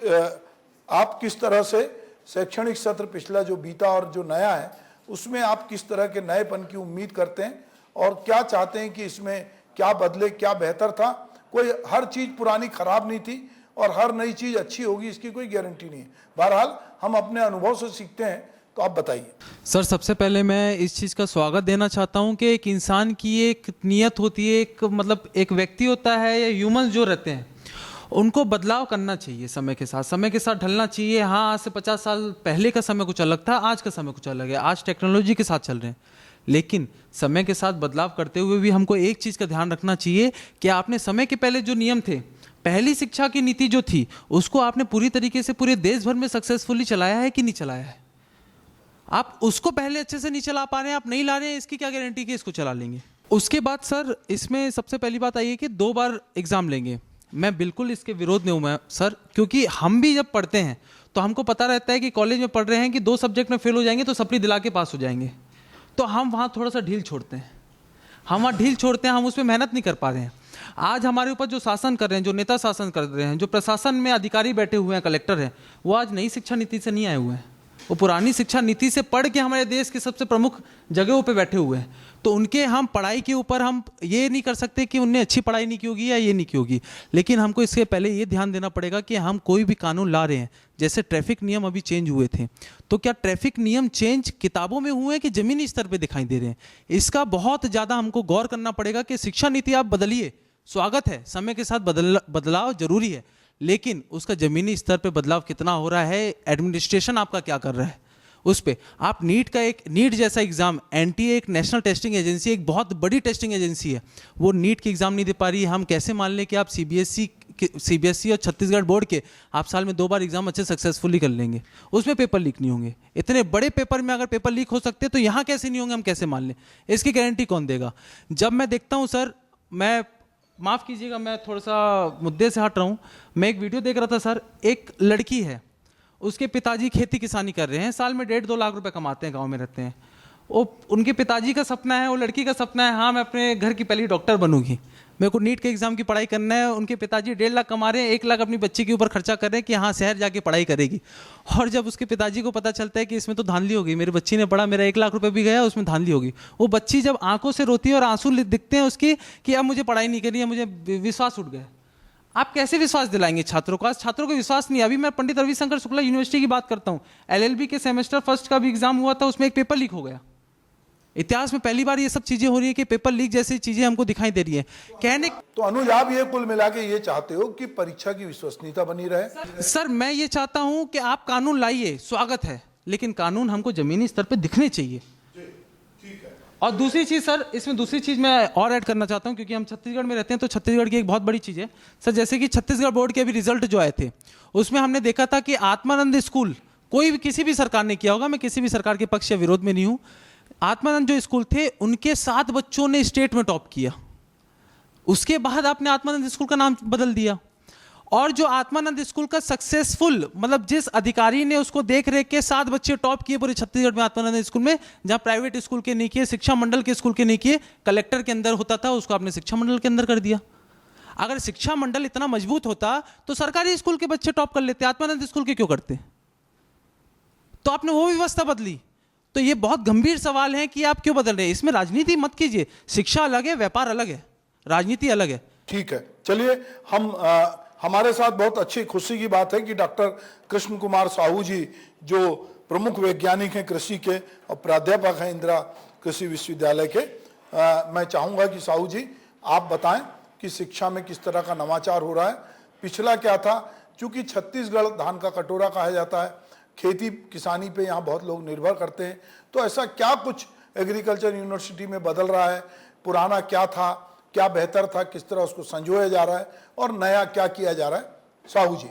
आप किस तरह से शैक्षणिक सत्र पिछला जो बीता और जो नया है उसमें आप किस तरह के नएपन की उम्मीद करते हैं और क्या चाहते हैं कि इसमें क्या बदले, क्या बेहतर था? कोई हर चीज पुरानी खराब नहीं थी और हर नई चीज अच्छी होगी इसकी कोई गारंटी नहीं है। बहरहाल हम अपने अनुभव से सीखते हैं, तो आप बताइए। सर, सबसे पहले मैं इस चीज़ का स्वागत देना चाहता हूं कि एक इंसान की एक नियत होती है, एक मतलब एक व्यक्ति होता है या ह्यूमंस जो रहते हैं उनको बदलाव करना चाहिए, समय के साथ ढलना चाहिए। हाँ, आज से 50 साल पहले का समय कुछ अलग था, आज का समय कुछ अलग है, आज टेक्नोलॉजी के साथ चल रहे हैं, लेकिन समय के साथ बदलाव करते हुए भी हमको एक चीज़ का ध्यान रखना चाहिए कि आपने समय के पहले जो नियम थे, पहली शिक्षा की नीति जो थी, उसको आपने पूरी तरीके से पूरे देश भर में सक्सेसफुली चलाया है कि नहीं चलाया है। आप उसको पहले अच्छे से नहीं चला पा रहे हैं, आप नहीं ला रहे हैं, इसकी क्या गारंटी कि इसको चला लेंगे। उसके बाद सर, इसमें सबसे पहली बात आई है कि 2 बार एग्जाम लेंगे। मैं बिल्कुल इसके विरोध में हूँ मैं सर, क्योंकि हम भी जब पढ़ते हैं तो हमको पता रहता है कि कॉलेज में पढ़ रहे हैं कि 2 सब्जेक्ट में फेल हो जाएंगे तो सप्ली दिला के पास हो जाएंगे, तो हम वहाँ थोड़ा सा ढील छोड़ते हैं, हम उस पर मेहनत नहीं कर पा रहे हैं। आज हमारे ऊपर जो शासन कर रहे हैं, जो नेता शासन कर रहे हैं, जो प्रशासन में अधिकारी बैठे हुए हैं, कलेक्टर हैं, वो आज नई शिक्षा नीति से नहीं आए हुए हैं, वो पुरानी शिक्षा नीति से पढ़ के हमारे देश के सबसे प्रमुख जगहों पे बैठे हुए हैं। तो उनके हम पढ़ाई के ऊपर हम ये नहीं कर सकते कि उनने अच्छी पढ़ाई नहीं की होगी या ये नहीं की होगी, लेकिन हमको इसके पहले ये ध्यान देना पड़ेगा कि हम कोई भी कानून ला रहे हैं, जैसे ट्रैफिक नियम अभी चेंज हुए थे, तो क्या ट्रैफिक नियम चेंज किताबों में हुए हैं कि ज़मीनी स्तर पर दिखाई दे रहे हैं? इसका बहुत ज़्यादा हमको गौर करना पड़ेगा कि शिक्षा नीति आप बदलिए, स्वागत है, समय के साथ बदलाव जरूरी है, लेकिन उसका ज़मीनी स्तर पे बदलाव कितना हो रहा है, एडमिनिस्ट्रेशन आपका क्या कर रहा है उस पे। आप नीट जैसा एग्ज़ाम, NTA एक नेशनल टेस्टिंग एजेंसी, एक बहुत बड़ी टेस्टिंग एजेंसी है, वो नीट के एग्ज़ाम नहीं दे पा रही है। हम कैसे मान लें कि आप CBSE और छत्तीसगढ़ बोर्ड के आप साल में 2 बार एग्जाम अच्छे सक्सेसफुली कर लेंगे, उसमें पेपर लीक नहीं होंगे? इतने बड़े पेपर में अगर पेपर लीक हो सकते तो यहाँ कैसे नहीं होंगे, हम कैसे मान लें? इसकी गारंटी कौन देगा? जब मैं देखता हूँ सर, मैं माफ़ कीजिएगा, मैं थोड़ा सा मुद्दे से हट रहा हूँ, मैं एक वीडियो देख रहा था सर, एक लड़की है, उसके पिताजी खेती किसानी कर रहे हैं, साल में 1.5-2 लाख रुपए कमाते हैं, गांव में रहते हैं। उनके पिताजी का सपना है, वो लड़की का सपना है, हाँ मैं अपने घर की पहली डॉक्टर बनूंगी, मेरे को नीट के एग्जाम की पढ़ाई करना है। उनके पिताजी 1.5 लाख कमा रहे हैं, 1 लाख अपनी बच्ची के ऊपर खर्चा कर रहे हैं कि हाँ शहर जाके पढ़ाई करेगी। और जब उसके पिताजी को पता चलता है कि इसमें तो धांधली होगी, मेरी बच्ची ने पढ़ा, मेरा 1 लाख रुपए भी गया, उसमें धांधली होगी, वो बच्ची जब आंखों से रोती है और आंसू दिखते हैं उसकी कि अब मुझे पढ़ाई नहीं करनी है, मुझे विश्वास उठ गया, आप कैसे विश्वास दिलाएंगे छात्रों को? आज छात्रों को विश्वास नहीं है। अभी मैं पंडित रविशंकर शुक्ला यूनिवर्सिटी की बात करता हूँ, LLB के सेमेस्टर फर्स्ट का भी एग्जाम हुआ था, उसमें एक पेपर लीक हो गया। इतिहास में पहली बार ये सब चीजें हो रही है कि पेपर लीक जैसी चीजें हमको दिखाई दे रही है। कहने तो अनुज, आप ये कुल मिला के ये चाहते हो कि परीक्षा की विश्वसनीयता बनी रहे? सर मैं ये चाहता हूं कि आप कानून लाइए, स्वागत है, लेकिन कानून हमको जमीनी स्तर पे दिखने चाहिए। और दूसरी चीज सर, इसमें दूसरी चीज मैं और ऐड करना चाहता हूं, क्योंकि हम छत्तीसगढ़ में रहते हैं तो छत्तीसगढ़ की एक बहुत बड़ी चीज है सर, जैसे कि छत्तीसगढ़ बोर्ड के अभी रिजल्ट जो आए थे, उसमें हमने देखा था कि आत्मानंद स्कूल, कोई भी किसी भी सरकार ने किया होगा, मैं किसी भी सरकार के पक्ष या विरोध में नहीं हूं, आत्मानंद जो स्कूल थे उनके 7 बच्चों ने स्टेट में टॉप किया। उसके बाद आपने आत्मानंद स्कूल का नाम बदल दिया और जो आत्मानंद स्कूल का सक्सेसफुल, मतलब जिस अधिकारी ने उसको देख रेख के 7 बच्चे टॉप किए पूरे छत्तीसगढ़ में आत्मानंद स्कूल में, जहां प्राइवेट स्कूल के नहीं किए, शिक्षा मंडल के स्कूल के नहीं किए, कलेक्टर के अंदर होता था, उसको आपने शिक्षा मंडल के अंदर कर दिया। अगर शिक्षा मंडल इतना मजबूत होता तो सरकारी स्कूल के बच्चे टॉप कर लेते, आत्मानंद स्कूल के क्यों करते? तो आपने वो व्यवस्था बदली। तो ये बहुत गंभीर सवाल है कि आप क्यों बदल रहे हैं। इसमें राजनीति मत कीजिए, शिक्षा अलग है, व्यापार अलग है, राजनीति अलग है। ठीक है, चलिए हम हमारे साथ बहुत अच्छी खुशी की बात है कि डॉक्टर कृष्ण कुमार साहू जी, जो प्रमुख वैज्ञानिक हैं कृषि के और प्राध्यापक हैं इंदिरा कृषि विश्वविद्यालय के, मैं चाहूँगा कि साहू जी आप बताएं कि शिक्षा में किस तरह का नवाचार हो रहा है। पिछला क्या था, चूँकि छत्तीसगढ़ धान का कटोरा कहा जाता है, खेती किसानी पे यहाँ बहुत लोग निर्भर करते हैं, तो ऐसा क्या कुछ एग्रीकल्चर यूनिवर्सिटी में बदल रहा है? पुराना क्या था, क्या बेहतर था, किस तरह उसको संजोया जा रहा है और नया क्या किया जा रहा है? साहू जी।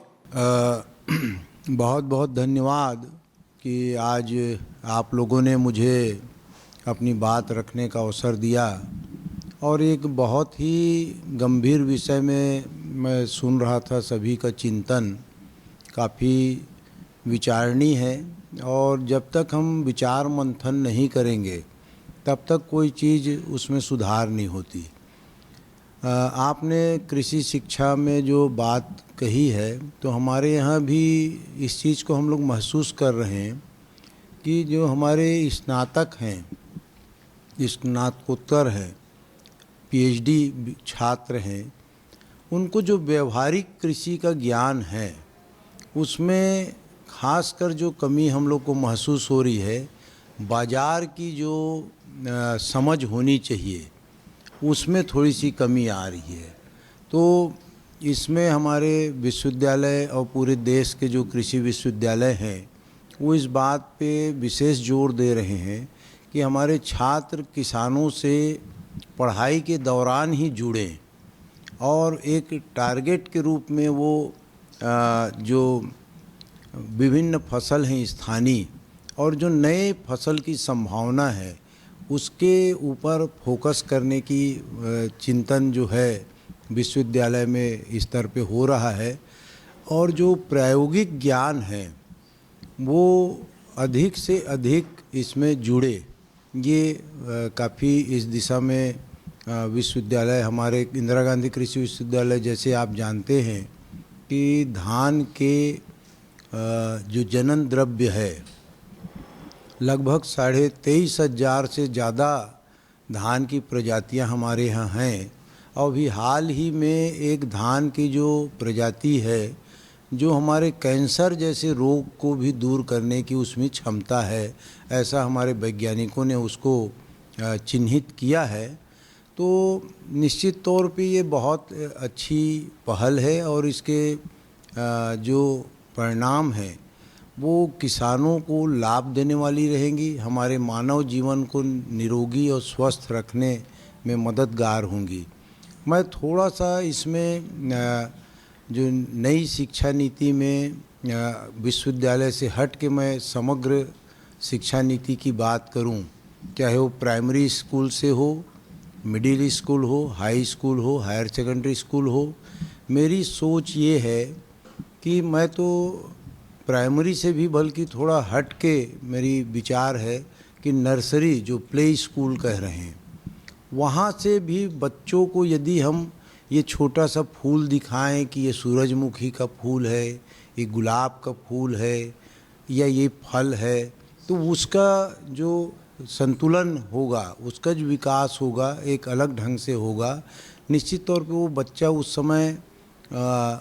बहुत बहुत धन्यवाद कि आज आप लोगों ने मुझे अपनी बात रखने का अवसर दिया, और एक बहुत ही गंभीर विषय में मैं सुन रहा था। सभी का चिंतन काफ़ी विचारणीय है, और जब तक हम विचार मंथन नहीं करेंगे तब तक कोई चीज़ उसमें सुधार नहीं होती। आपने कृषि शिक्षा में जो बात कही है, तो हमारे यहाँ भी इस चीज़ को हम लोग महसूस कर रहे हैं कि जो हमारे स्नातक हैं, स्नातकोत्तर हैं, पीएचडी छात्र हैं, उनको जो व्यवहारिक कृषि का ज्ञान है उसमें खासकर जो कमी हम लोग को महसूस हो रही है, बाज़ार की जो समझ होनी चाहिए उसमें थोड़ी सी कमी आ रही है। तो इसमें हमारे विश्वविद्यालय और पूरे देश के जो कृषि विश्वविद्यालय हैं वो इस बात पे विशेष जोर दे रहे हैं कि हमारे छात्र किसानों से पढ़ाई के दौरान ही जुड़ें, और एक टारगेट के रूप में वो जो विभिन्न फसल हैं स्थानीय, और जो नए फसल की संभावना है उसके ऊपर फोकस करने की चिंतन जो है विश्वविद्यालय में इस स्तर पे हो रहा है। और जो प्रायोगिक ज्ञान है वो अधिक से अधिक इसमें जुड़े, ये काफ़ी इस दिशा में विश्वविद्यालय, हमारे इंदिरा गांधी कृषि विश्वविद्यालय जैसे आप जानते हैं कि धान के जो जनन द्रव्य है लगभग 23,500 से ज़्यादा धान की प्रजातियां हमारे यहाँ हैं। और भी हाल ही में एक धान की जो प्रजाति है जो हमारे कैंसर जैसे रोग को भी दूर करने की उसमें क्षमता है, ऐसा हमारे वैज्ञानिकों ने उसको चिन्हित किया है। तो निश्चित तौर पे ये बहुत अच्छी पहल है, और इसके जो परिणाम हैं वो किसानों को लाभ देने वाली रहेंगी, हमारे मानव जीवन को निरोगी और स्वस्थ रखने में मददगार होंगी। मैं थोड़ा सा इसमें जो नई शिक्षा नीति में विश्वविद्यालय से हट के मैं समग्र शिक्षा नीति की बात करूं, चाहे वो प्राइमरी स्कूल से हो, मिडिल स्कूल हो, हाई स्कूल हो, हायर सेकेंडरी स्कूल हो, मेरी सोच ये है कि मैं तो प्राइमरी से भी बल्कि थोड़ा हट के मेरी विचार है कि नर्सरी जो प्ले स्कूल कह रहे हैं वहाँ से भी बच्चों को यदि हम ये छोटा सा फूल दिखाएं कि ये सूरजमुखी का फूल है, ये गुलाब का फूल है, या ये फल है, तो उसका जो संतुलन होगा, उसका जो विकास होगा एक अलग ढंग से होगा। निश्चित तौर पे वो बच्चा उस समय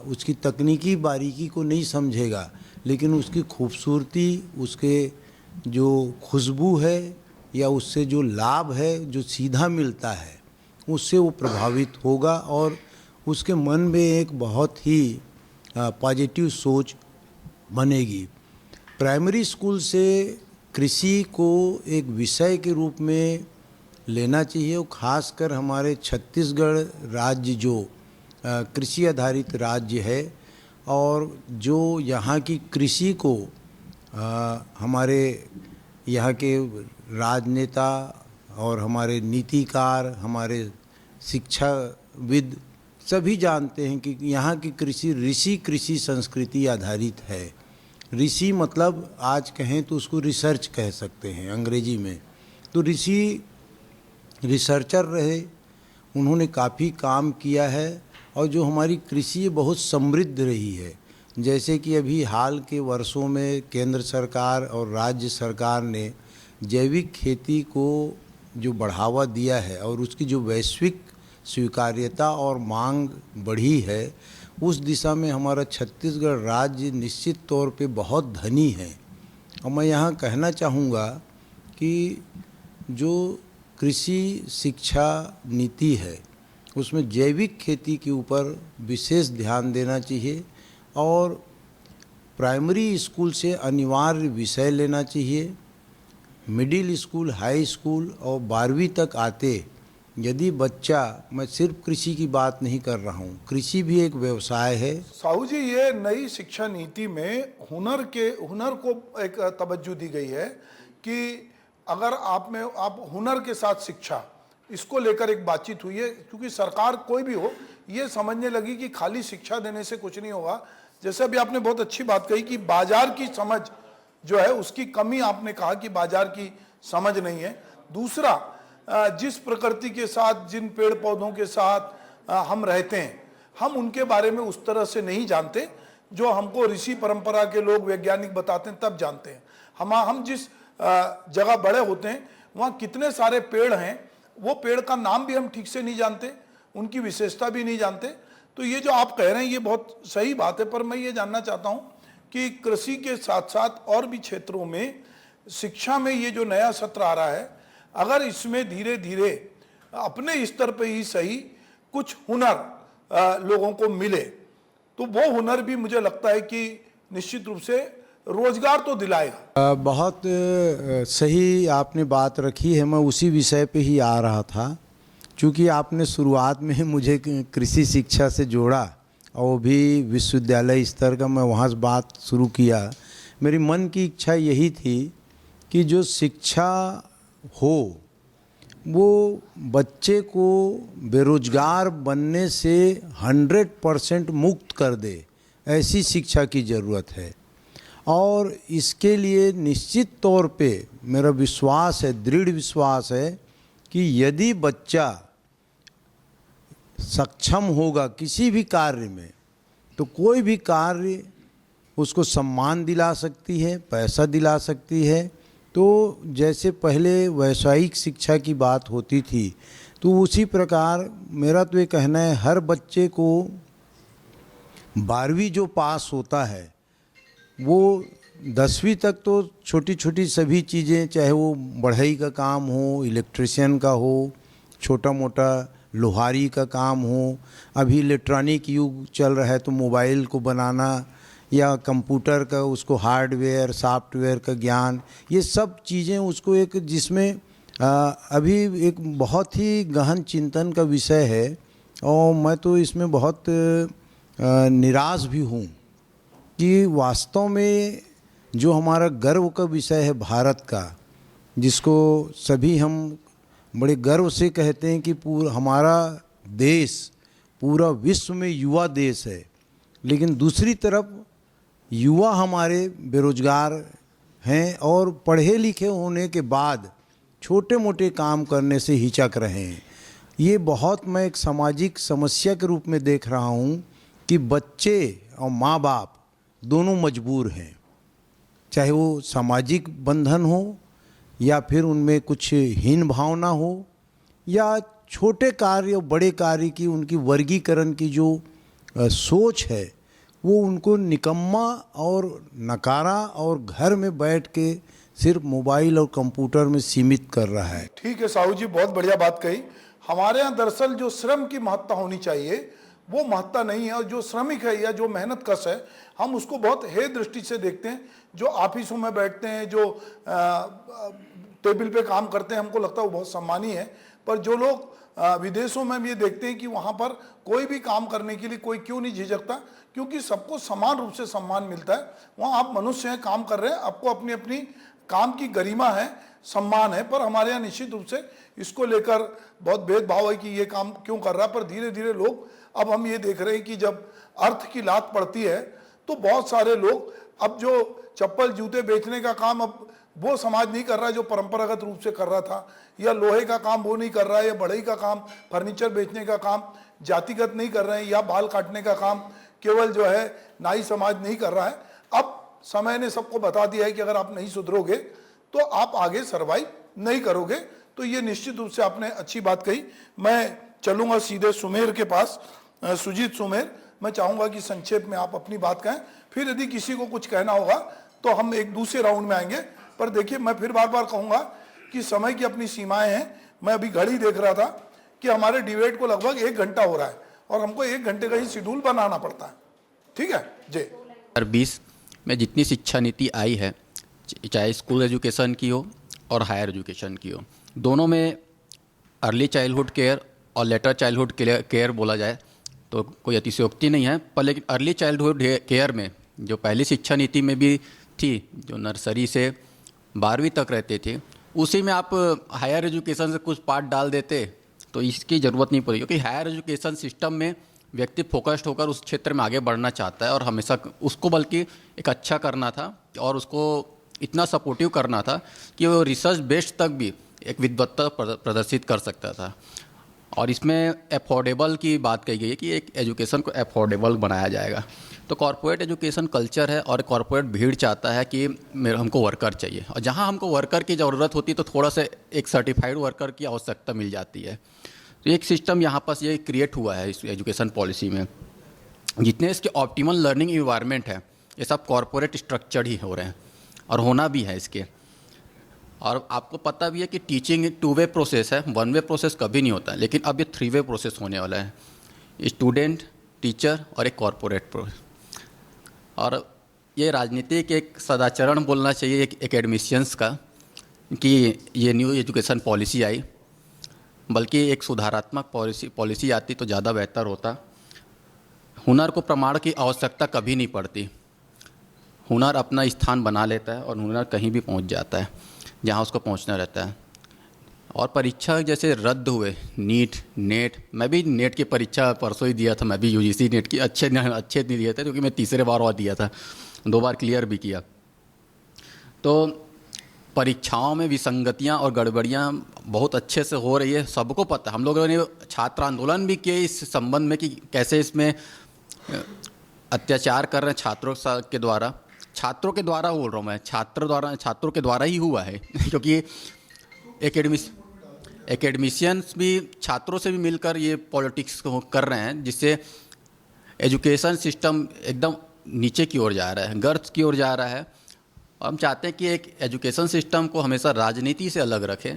उसकी तकनीकी बारीकी को नहीं समझेगा, लेकिन उसकी खूबसूरती, उसके जो खुशबू है या उससे जो लाभ है जो सीधा मिलता है उससे वो प्रभावित होगा, और उसके मन में एक बहुत ही पॉजिटिव सोच बनेगी। प्राइमरी स्कूल से कृषि को एक विषय के रूप में लेना चाहिए, और ख़ासकर हमारे छत्तीसगढ़ राज्य जो कृषि आधारित राज्य है, और जो यहाँ की कृषि को हमारे यहाँ के राजनेता और हमारे नीतिकार, हमारे शिक्षाविद सभी जानते हैं कि यहाँ की कृषि ऋषि कृषि संस्कृति आधारित है। ऋषि मतलब आज कहें तो उसको रिसर्च कह सकते हैं अंग्रेजी में। तो ऋषि रिसर्चर रहे, उन्होंने काफ़ी काम किया है और जो हमारी कृषि बहुत समृद्ध रही है। जैसे कि अभी हाल के वर्षों में केंद्र सरकार और राज्य सरकार ने जैविक खेती को जो बढ़ावा दिया है और उसकी जो वैश्विक स्वीकार्यता और मांग बढ़ी है, उस दिशा में हमारा छत्तीसगढ़ राज्य निश्चित तौर पे बहुत धनी है। और मैं यहाँ कहना चाहूँगा कि जो कृषि शिक्षा नीति है उसमें जैविक खेती के ऊपर विशेष ध्यान देना चाहिए और प्राइमरी स्कूल से अनिवार्य विषय लेना चाहिए। मिडिल स्कूल, हाई स्कूल और 12वीं तक आते यदि बच्चा, मैं सिर्फ कृषि की बात नहीं कर रहा हूँ, कृषि भी एक व्यवसाय है। साहू जी, ये नई शिक्षा नीति में हुनर को एक तवज्जो दी गई है कि अगर आप हुनर के साथ शिक्षा, इसको लेकर एक बातचीत हुई है, क्योंकि सरकार कोई भी हो ये समझने लगी कि खाली शिक्षा देने से कुछ नहीं होगा। जैसे अभी आपने बहुत अच्छी बात कही कि बाजार की समझ जो है उसकी कमी, आपने कहा कि बाजार की समझ नहीं है। दूसरा, जिस प्रकृति के साथ, जिन पेड़ पौधों के साथ हम रहते हैं, हम उनके बारे में उस तरह से नहीं जानते जो हमको ऋषि परंपरा के लोग, वैज्ञानिक बताते हैं तब जानते हैं। हम जिस जगह बड़े होते हैं वहाँ कितने सारे पेड़ हैं, वो पेड़ का नाम भी हम ठीक से नहीं जानते, उनकी विशेषता भी नहीं जानते। तो ये जो आप कह रहे हैं ये बहुत सही बात है, पर मैं ये जानना चाहता हूँ कि कृषि के साथ साथ और भी क्षेत्रों में शिक्षा में ये जो नया सत्र आ रहा है, अगर इसमें धीरे धीरे अपने स्तर पे ही सही कुछ हुनर लोगों को मिले तो वो हुनर भी मुझे लगता है कि निश्चित रूप से रोजगार तो दिलाएगा। बहुत सही आपने बात रखी है, मैं उसी विषय पे ही आ रहा था। क्योंकि आपने शुरुआत में ही मुझे कृषि शिक्षा से जोड़ा और वो भी विश्वविद्यालय स्तर का, मैं वहाँ से बात शुरू किया। मेरी मन की इच्छा यही थी कि जो शिक्षा हो वो बच्चे को बेरोजगार बनने से 100% मुक्त कर दे, ऐसी शिक्षा की ज़रूरत है। और इसके लिए निश्चित तौर पे मेरा विश्वास है, दृढ़ विश्वास है कि यदि बच्चा सक्षम होगा किसी भी कार्य में तो कोई भी कार्य उसको सम्मान दिला सकती है, पैसा दिला सकती है। तो जैसे पहले वैषयिक शिक्षा की बात होती थी तो उसी प्रकार मेरा तो ये कहना है, हर बच्चे को 12वीं जो पास होता है वो 10वीं तक तो छोटी छोटी सभी चीज़ें, चाहे वो बढ़ई का काम हो, इलेक्ट्रिशियन का हो, छोटा मोटा लोहारी का काम हो, अभी इलेक्ट्रॉनिक युग चल रहा है तो मोबाइल को बनाना या कंप्यूटर का उसको हार्डवेयर सॉफ्टवेयर का ज्ञान, ये सब चीज़ें उसको एक, जिसमें अभी एक बहुत ही गहन चिंतन का विषय है। और मैं तो इसमें बहुत निराश भी हूँ कि वास्तव में जो हमारा गर्व का विषय है भारत का, जिसको सभी हम बड़े गर्व से कहते हैं कि हमारा देश पूरा विश्व में युवा देश है, लेकिन दूसरी तरफ युवा हमारे बेरोजगार हैं और पढ़े लिखे होने के बाद छोटे मोटे काम करने से हिचक रहे हैं। ये बहुत मैं एक सामाजिक समस्या के रूप में देख रहा हूँ कि बच्चे और माँ बाप दोनों मजबूर हैं, चाहे वो सामाजिक बंधन हो या फिर उनमें कुछ हीन भावना हो या छोटे कार्य और बड़े कार्य की उनकी वर्गीकरण की जो सोच है वो उनको निकम्मा और नकारा और घर में बैठ के सिर्फ मोबाइल और कंप्यूटर में सीमित कर रहा है। ठीक है साहू जी, बहुत बढ़िया बात कही। हमारे यहाँ दरअसल जो श्रम की महत्ता होनी चाहिए वो महत्ता नहीं है, और जो श्रमिक है या जो मेहनत कश है हम उसको बहुत हे दृष्टि से देखते हैं। जो ऑफिसों में बैठते हैं, जो टेबल पे काम करते हैं, हमको लगता है वो बहुत सम्मानीय है। पर जो लोग विदेशों में ये देखते हैं कि वहाँ पर कोई भी काम करने के लिए कोई क्यों नहीं झिझकता, क्योंकि सबको समान रूप से सम्मान मिलता है। वहाँ आप मनुष्य हैं, काम कर रहे हैं, आपको अपनी अपनी काम की गरिमा है, सम्मान है। पर हमारे यहाँ निश्चित रूप से इसको लेकर बहुत भेदभाव है कि ये काम क्यों कर रहा है। पर धीरे धीरे लोग अब हम ये देख रहे हैं कि जब अर्थ की लात पड़ती है तो बहुत सारे लोग, अब जो चप्पल जूते बेचने का काम अब वो समाज नहीं कर रहा है जो परंपरागत रूप से कर रहा था, या लोहे का काम वो नहीं कर रहा है, या बढ़ई का काम, फर्नीचर बेचने का काम जातिगत नहीं कर रहे हैं, या बाल काटने का काम केवल जो है नाई समाज नहीं कर रहा है। अब समय ने सबको बता दिया है कि अगर आप नहीं सुधरोगे तो आप आगे सर्वाइव नहीं करोगे। तो ये निश्चित रूप से आपने अच्छी बात कही। मैं चलूंगा सीधे सुमेर के पास। सुजीत सुमेर, मैं चाहूंगा कि संक्षेप में आप अपनी बात कहें, फिर यदि किसी को कुछ कहना होगा तो हम एक दूसरे राउंड में आएंगे। पर देखिए, मैं फिर बार बार कहूंगा कि समय की अपनी सीमाएं हैं। मैं अभी घड़ी देख रहा था कि हमारे डिबेट को लगभग 1 घंटा हो रहा है और हमको 1 घंटे का ही शेड्यूल बनाना पड़ता है। ठीक है जी। 2020 में जितनी शिक्षा नीति आई है, चाहे स्कूल एजुकेशन की हो और हायर एजुकेशन की हो, दोनों में अर्ली चाइल्डहुड केयर और लेटर चाइल्डहुड केयर बोला जाए तो कोई अतिशयोक्ति नहीं है। पर लेकिन अर्ली चाइल्डहुड केयर में जो पहली शिक्षा नीति में भी थी, जो नर्सरी से 12वीं तक रहते थे, उसी में आप हायर एजुकेशन से कुछ पार्ट डाल देते तो इसकी ज़रूरत नहीं पड़ी, क्योंकि हायर एजुकेशन सिस्टम में व्यक्ति फोकस्ड होकर उस क्षेत्र में आगे बढ़ना चाहता है और हमेशा उसको बल्कि एक अच्छा करना था और उसको इतना सपोर्टिव करना था कि वो रिसर्च बेस्ड तक भी एक विद्वत्ता प्रदर्शित कर सकता था। और इसमें अफोर्डेबल की बात कही गई है कि एक एजुकेशन को अफोर्डेबल बनाया जाएगा। तो कॉर्पोरेट एजुकेशन कल्चर है और कॉर्पोरेट भीड़ चाहता है कि हमको वर्कर चाहिए, और जहाँ हमको वर्कर की ज़रूरत होती है तो थोड़ा सा एक सर्टिफाइड वर्कर की आवश्यकता मिल जाती है। तो एक सिस्टम यहाँ पर ये क्रिएट हुआ है इस एजुकेशन पॉलिसी में। जितने इसके ऑप्टिमल लर्निंग इन्वायरमेंट है, ये सब कॉर्पोरेट स्ट्रक्चर्ड ही हो रहे हैं और होना भी है इसके। और आपको पता भी है कि टीचिंग एक 2 वे प्रोसेस है, 1 वे प्रोसेस कभी नहीं होता, लेकिन अब ये 3 वे प्रोसेस होने वाला है, स्टूडेंट, टीचर और एक कॉर्पोरेट प्रोसेस। और ये राजनीति के एक सदाचरण बोलना चाहिए एक एकेडमिशियंस का कि ये न्यू एजुकेशन पॉलिसी आई, बल्कि एक सुधारात्मक पॉलिसी आती तो ज़्यादा बेहतर होता। हुनर को प्रमाण की आवश्यकता कभी नहीं पड़ती, हुनर अपना स्थान बना लेता है और हुनर कहीं भी पहुंच जाता है जहां उसको पहुंचना रहता है। और परीक्षा जैसे रद्द हुए, नीट, नेट, मैं भी नेट की परीक्षा परसों ही दिया था, मैं भी यूजीसी नेट की अच्छे नहीं दिए थे, क्योंकि मैं तीसरे बार और दिया था, 2 बार क्लियर भी किया। तो परीक्षाओं में विसंगतियां और गड़बड़ियां बहुत अच्छे से हो रही है, सबको पता। हम लोगों ने छात्र आंदोलन भी किए इस संबंध में कि कैसे इसमें अत्याचार कर रहे हैं छात्रों के द्वारा बोल रहा हूँ मैं, छात्रों के द्वारा ही हुआ है क्योंकि एकेडमिशियंस भी छात्रों से भी मिलकर ये पॉलिटिक्स कर रहे हैं, जिससे एजुकेशन सिस्टम एकदम नीचे की ओर जा रहा है, गर्त की ओर जा रहा है। और हम चाहते हैं कि एक एजुकेशन सिस्टम को हमेशा राजनीति से अलग रखें,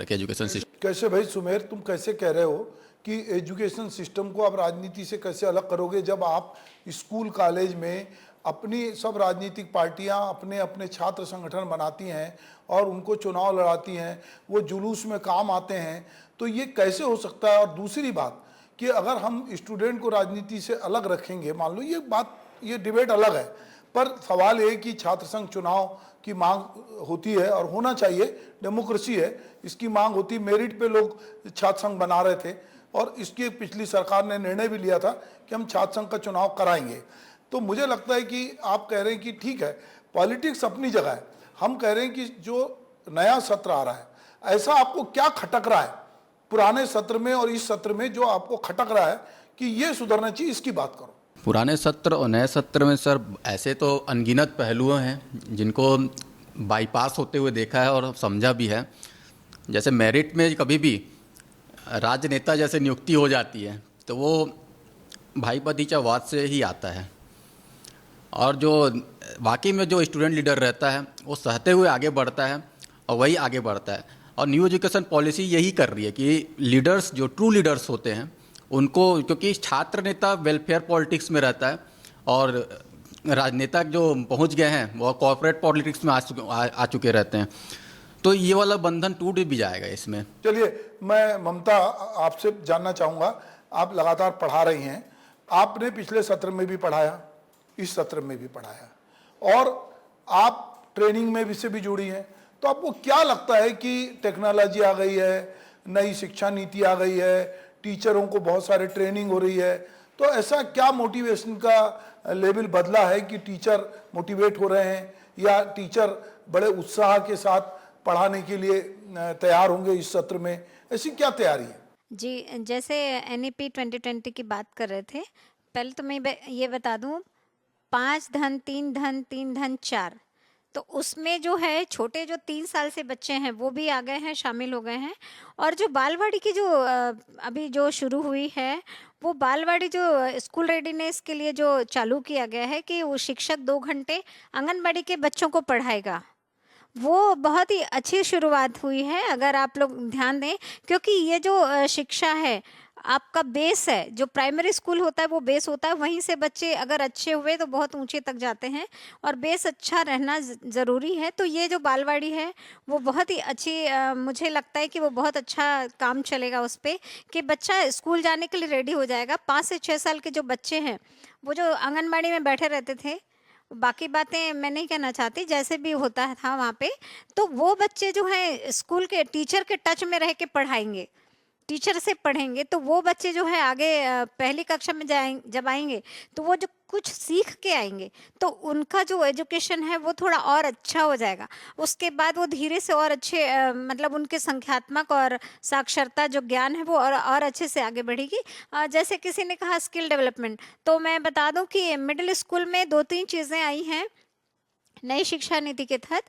एजुकेशन सिस्टम। कैसे भाई सुमेर, तुम कैसे कह रहे हो कि एजुकेशन सिस्टम को आप राजनीति से कैसे अलग करोगे, जब आप स्कूल कॉलेज में अपनी सब राजनीतिक पार्टियां अपने अपने छात्र संगठन बनाती हैं और उनको चुनाव लड़ाती हैं, वो जुलूस में काम आते हैं, तो ये कैसे हो सकता है? और दूसरी बात कि अगर हम स्टूडेंट को राजनीति से अलग रखेंगे, मान लो ये डिबेट अलग है, पर सवाल ये कि छात्र संघ चुनाव की मांग होती है और होना चाहिए, डेमोक्रेसी है, इसकी मांग होती, मेरिट पे लोग छात्र संघ बना रहे थे और इसकी पिछली सरकार ने निर्णय भी लिया था कि हम छात्र संघ का चुनाव कराएंगे। तो मुझे लगता है कि आप कह रहे हैं कि ठीक है, पॉलिटिक्स अपनी जगह है, हम कह रहे हैं कि जो नया सत्र आ रहा है, ऐसा आपको क्या खटक रहा है पुराने सत्र में और इस सत्र में जो आपको खटक रहा है कि ये सुधरना चाहिए, इसकी बात करो। पुराने सत्र और नए सत्र में सर ऐसे तो अनगिनत पहलू हैं जिनको बाईपास होते हुए देखा है और समझा भी है। जैसे मेरिट में कभी भी राजनेता जैसे नियुक्ति हो जाती है तो वो भाई भतीजावाद से ही आता है, और जो वाकई में जो स्टूडेंट लीडर रहता है वो सहते हुए आगे बढ़ता है और वही आगे बढ़ता है। और न्यू एजुकेशन पॉलिसी यही कर रही है कि लीडर्स, जो ट्रू लीडर्स होते हैं उनको, क्योंकि छात्र नेता वेलफेयर पॉलिटिक्स में रहता है और राजनेता जो पहुंच गए हैं वो कॉर्पोरेट पॉलिटिक्स में आ चुके रहते हैं, तो ये वाला बंधन टूट भी जाएगा इसमें। चलिए, मैं ममता आपसे जानना चाहूँगा, आप लगातार पढ़ा रही हैं, आपने पिछले सत्र में भी पढ़ाया, इस सत्र में भी पढ़ाया और आप ट्रेनिंग में भी से भी जुड़ी हैं, तो आपको क्या लगता है कि टेक्नोलॉजी आ गई है, नई शिक्षा नीति आ गई है, टीचरों को बहुत सारे ट्रेनिंग हो रही है, तो ऐसा क्या मोटिवेशन का लेवल बदला है कि टीचर मोटिवेट हो रहे हैं या टीचर बड़े उत्साह के साथ पढ़ाने के लिए तैयार होंगे इस सत्र में? ऐसी क्या तैयारी है? जी, जैसे NEP 2020 की बात कर रहे थे, पहले तो मैं ये बता दूं, 5 धन 3 धन 3 धन 4, तो उसमें जो है छोटे जो 3 साल से बच्चे हैं वो भी आ गए हैं, शामिल हो गए हैं। और जो बालवाड़ी की जो अभी जो शुरू हुई है, वो बालवाड़ी जो स्कूल रेडीनेस के लिए जो चालू किया गया है कि वो शिक्षक 2 घंटे आंगनबाड़ी के बच्चों को पढ़ाएगा, वो बहुत ही अच्छी शुरुआत हुई है अगर आप लोग ध्यान दें, क्योंकि ये जो शिक्षा है आपका बेस है, जो प्राइमरी स्कूल होता है वो बेस होता है, वहीं से बच्चे अगर अच्छे हुए तो बहुत ऊंचे तक जाते हैं और बेस अच्छा रहना ज़रूरी है। तो ये जो बालवाड़ी है वो बहुत ही अच्छी, मुझे लगता है कि वो बहुत अच्छा काम चलेगा उस पर कि बच्चा स्कूल जाने के लिए रेडी हो जाएगा। 5 से 6 साल के जो बच्चे हैं वो जो आंगनबाड़ी में बैठे रहते थे, बाकी बातें मैं नहीं कहना चाहती, जैसे भी होता था वहाँ पे, तो वो बच्चे जो हैं स्कूल के टीचर के टच में रह के पढ़ाएंगे, टीचर से पढ़ेंगे, तो वो बच्चे जो है आगे पहली कक्षा में जब आएंगे तो वो जो कुछ सीख के आएंगे तो उनका जो एजुकेशन है वो थोड़ा और अच्छा हो जाएगा। उसके बाद वो धीरे से और अच्छे मतलब उनके संख्यात्मक और साक्षरता जो ज्ञान है वो और अच्छे से आगे बढ़ेगी। जैसे किसी ने कहा स्किल डेवलपमेंट, तो मैं बता दूं कि मिडिल स्कूल में 2-3 चीज़ें आई हैं नई शिक्षा नीति के तहत,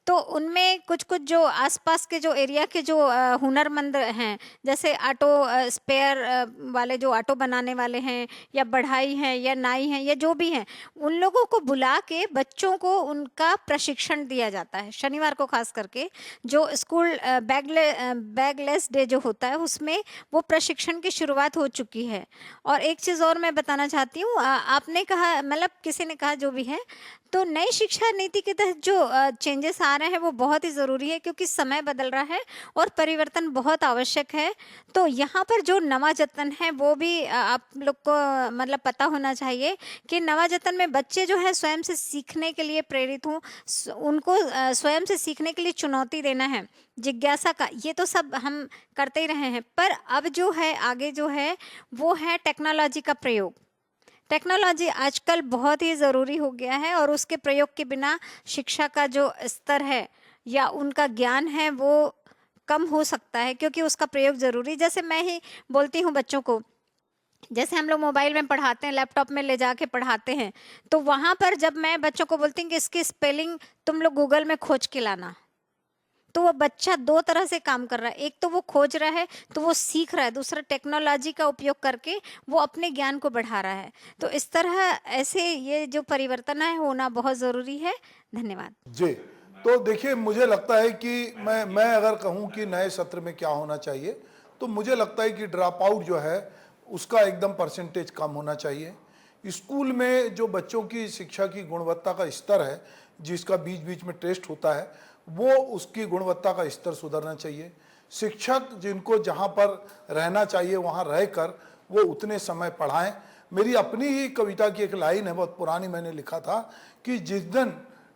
तो उनमें कुछ कुछ जो आसपास के जो एरिया के जो हुनरमंद हैं, जैसे ऑटो स्पेयर वाले जो ऑटो बनाने वाले हैं या बढ़ाई हैं या नाई हैं या जो भी हैं, उन लोगों को बुला के बच्चों को उनका प्रशिक्षण दिया जाता है। शनिवार को खास करके जो स्कूल बैगलेस डे जो होता है उसमें वो प्रशिक्षण की शुरुआत हो चुकी है। और एक चीज़ और मैं बताना चाहती हूँ, आपने कहा, मतलब किसी ने कहा जो भी है, तो नई शिक्षा नीति के तहत जो चेंजेस आ रहे हैं वो बहुत ही ज़रूरी है क्योंकि समय बदल रहा है और परिवर्तन बहुत आवश्यक है। तो यहाँ पर जो नवाजतन है वो भी आप लोग को मतलब पता होना चाहिए कि नवाजतन में बच्चे जो है स्वयं से सीखने के लिए प्रेरित हों, उनको स्वयं से सीखने के लिए चुनौती देना है, जिज्ञासा का, ये तो सब हम करते ही रहे हैं। पर अब जो है आगे जो है वो है टेक्नोलॉजी का प्रयोग। टेक्नोलॉजी आजकल बहुत ही ज़रूरी हो गया है और उसके प्रयोग के बिना शिक्षा का जो स्तर है या उनका ज्ञान है वो कम हो सकता है, क्योंकि उसका प्रयोग ज़रूरी। जैसे मैं ही बोलती हूँ बच्चों को, जैसे हम लोग मोबाइल में पढ़ाते हैं, लैपटॉप में ले जाके पढ़ाते हैं, तो वहाँ पर जब मैं बच्चों को बोलती हूँ कि इसकी स्पेलिंग तुम लोग गूगल में खोज के लाना, तो वो बच्चा 2 तरह से काम कर रहा है। एक तो वो खोज रहा है तो वो सीख रहा है, दूसरा टेक्नोलॉजी का उपयोग करके वो अपने ज्ञान को बढ़ा रहा है। तो इस तरह ऐसे ये जो परिवर्तन है होना बहुत ज़रूरी है। धन्यवाद जी। तो देखिए, मुझे लगता है कि मैं अगर कहूँ कि नए सत्र में क्या होना चाहिए, तो मुझे लगता है कि ड्रॉप आउट जो है उसका एकदम परसेंटेज कम होना चाहिए। स्कूल में जो बच्चों की शिक्षा की गुणवत्ता का स्तर है, जिसका बीच बीच में टेस्ट होता है, वो उसकी गुणवत्ता का स्तर सुधरना चाहिए। शिक्षक जिनको जहाँ पर रहना चाहिए वहाँ रहकर वो उतने समय पढ़ाएं। मेरी अपनी ही कविता की एक लाइन है, बहुत पुरानी, मैंने लिखा था कि जिस दिन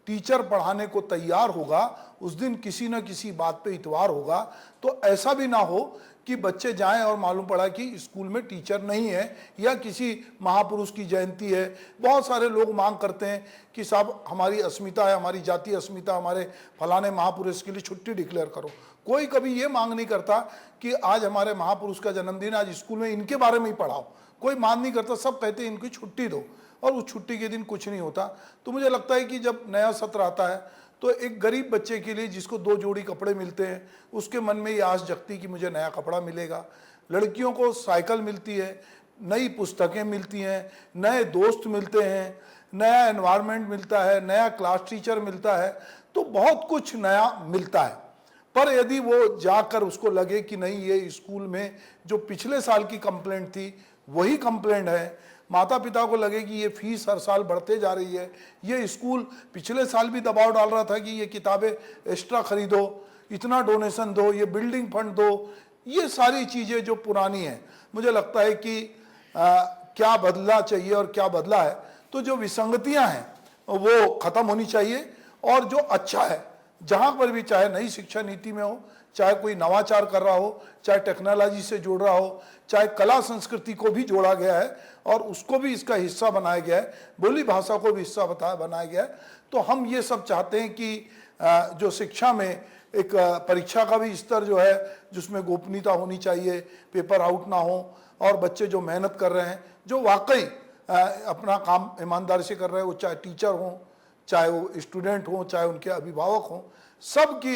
टीचर पढ़ाने को तैयार होगा उस दिन किसी न किसी बात पे इतवार होगा। तो ऐसा भी ना हो कि बच्चे जाएं और मालूम पड़ा कि स्कूल में टीचर नहीं है या किसी महापुरुष की जयंती है। बहुत सारे लोग मांग करते हैं कि साहब हमारी अस्मिता है, हमारी जातीय अस्मिता, हमारे फलाने महापुरुष के लिए छुट्टी डिक्लेयर करो। कोई कभी ये मांग नहीं करता कि आज हमारे महापुरुष का जन्मदिन, आज स्कूल में इनके बारे में ही पढ़ाओ। कोई मांग नहीं करता, सब कहते हैं इनकी छुट्टी दो, और उस छुट्टी के दिन कुछ नहीं होता। तो मुझे लगता है कि जब नया सत्र आता है तो एक गरीब बच्चे के लिए जिसको 2 जोड़ी कपड़े मिलते हैं, उसके मन में ये आस जगती कि मुझे नया कपड़ा मिलेगा। लड़कियों को साइकिल मिलती है, नई पुस्तकें मिलती हैं, नए दोस्त मिलते हैं, नया एनवायरनमेंट मिलता है, नया क्लास टीचर मिलता है, तो बहुत कुछ नया मिलता है। पर यदि वो जाकर उसको लगे कि नहीं, ये स्कूल में जो पिछले साल की कंप्लेंट थी वही कंप्लेंट है, माता पिता को लगे कि ये फीस हर साल बढ़ते जा रही है, ये स्कूल पिछले साल भी दबाव डाल रहा था कि ये किताबें एक्स्ट्रा खरीदो, इतना डोनेशन दो, ये बिल्डिंग फंड दो, ये सारी चीज़ें जो पुरानी हैं, मुझे लगता है कि क्या बदलना चाहिए और क्या बदला है। तो जो विसंगतियां हैं वो खत्म होनी चाहिए और जो अच्छा है, जहाँ पर भी, चाहे नई शिक्षा नीति में हो चाहे कोई नवाचार कर रहा हो, चाहे टेक्नोलॉजी से जोड़ रहा हो, चाहे कला संस्कृति को भी जोड़ा गया है और उसको भी इसका हिस्सा बनाया गया है, बोली भाषा को भी हिस्सा बनाया गया है। तो हम ये सब चाहते हैं कि जो शिक्षा में एक परीक्षा का भी स्तर जो है जिसमें गोपनीयता होनी चाहिए, पेपर आउट ना हो, और बच्चे जो मेहनत कर रहे हैं, जो वाकई अपना काम ईमानदारी से कर रहे हैं, वो चाहे टीचर हों, चाहे वो स्टूडेंट हों, चाहे उनके अभिभावक हों, सब की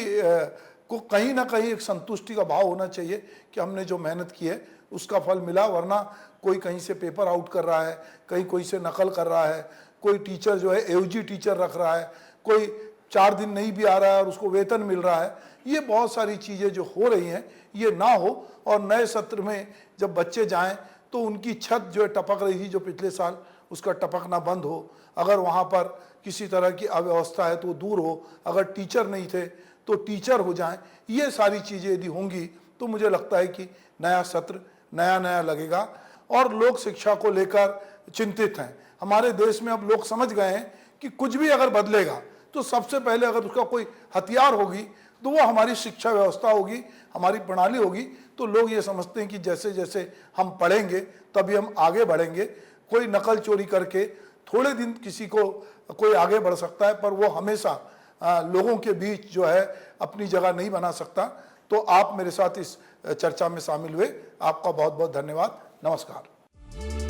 को कहीं ना कहीं एक संतुष्टि का भाव होना चाहिए कि हमने जो मेहनत की है उसका फल मिला। वरना कोई कहीं से पेपर आउट कर रहा है, कहीं कोई से नकल कर रहा है, कोई टीचर जो है एओजी टीचर रख रहा है, कोई 4 दिन नहीं भी आ रहा है और उसको वेतन मिल रहा है, ये बहुत सारी चीज़ें जो हो रही हैं ये ना हो। और नए सत्र में जब बच्चे जाएं तो उनकी छत जो है टपक रही थी जो पिछले साल, उसका टपकना बंद हो। अगर वहाँ पर किसी तरह की अव्यवस्था है तो दूर हो, अगर टीचर नहीं थे तो टीचर हो जाएं। ये सारी चीज़ें यदि होंगी तो मुझे लगता है कि नया सत्र नया लगेगा। और लोग शिक्षा को लेकर चिंतित हैं। हमारे देश में अब लोग समझ गए हैं कि कुछ भी अगर बदलेगा तो सबसे पहले अगर उसका कोई हथियार होगी तो वो हमारी शिक्षा व्यवस्था होगी, हमारी प्रणाली होगी। तो लोग ये समझते हैं कि जैसे जैसे हम पढ़ेंगे तभी हम आगे बढ़ेंगे। कोई नकल चोरी करके थोड़े दिन किसी को कोई आगे बढ़ सकता है, पर वो हमेशा लोगों के बीच जो है अपनी जगह नहीं बना सकता। तो आप मेरे साथ इस चर्चा में शामिल हुए, आपका बहुत बहुत धन्यवाद। नमस्कार।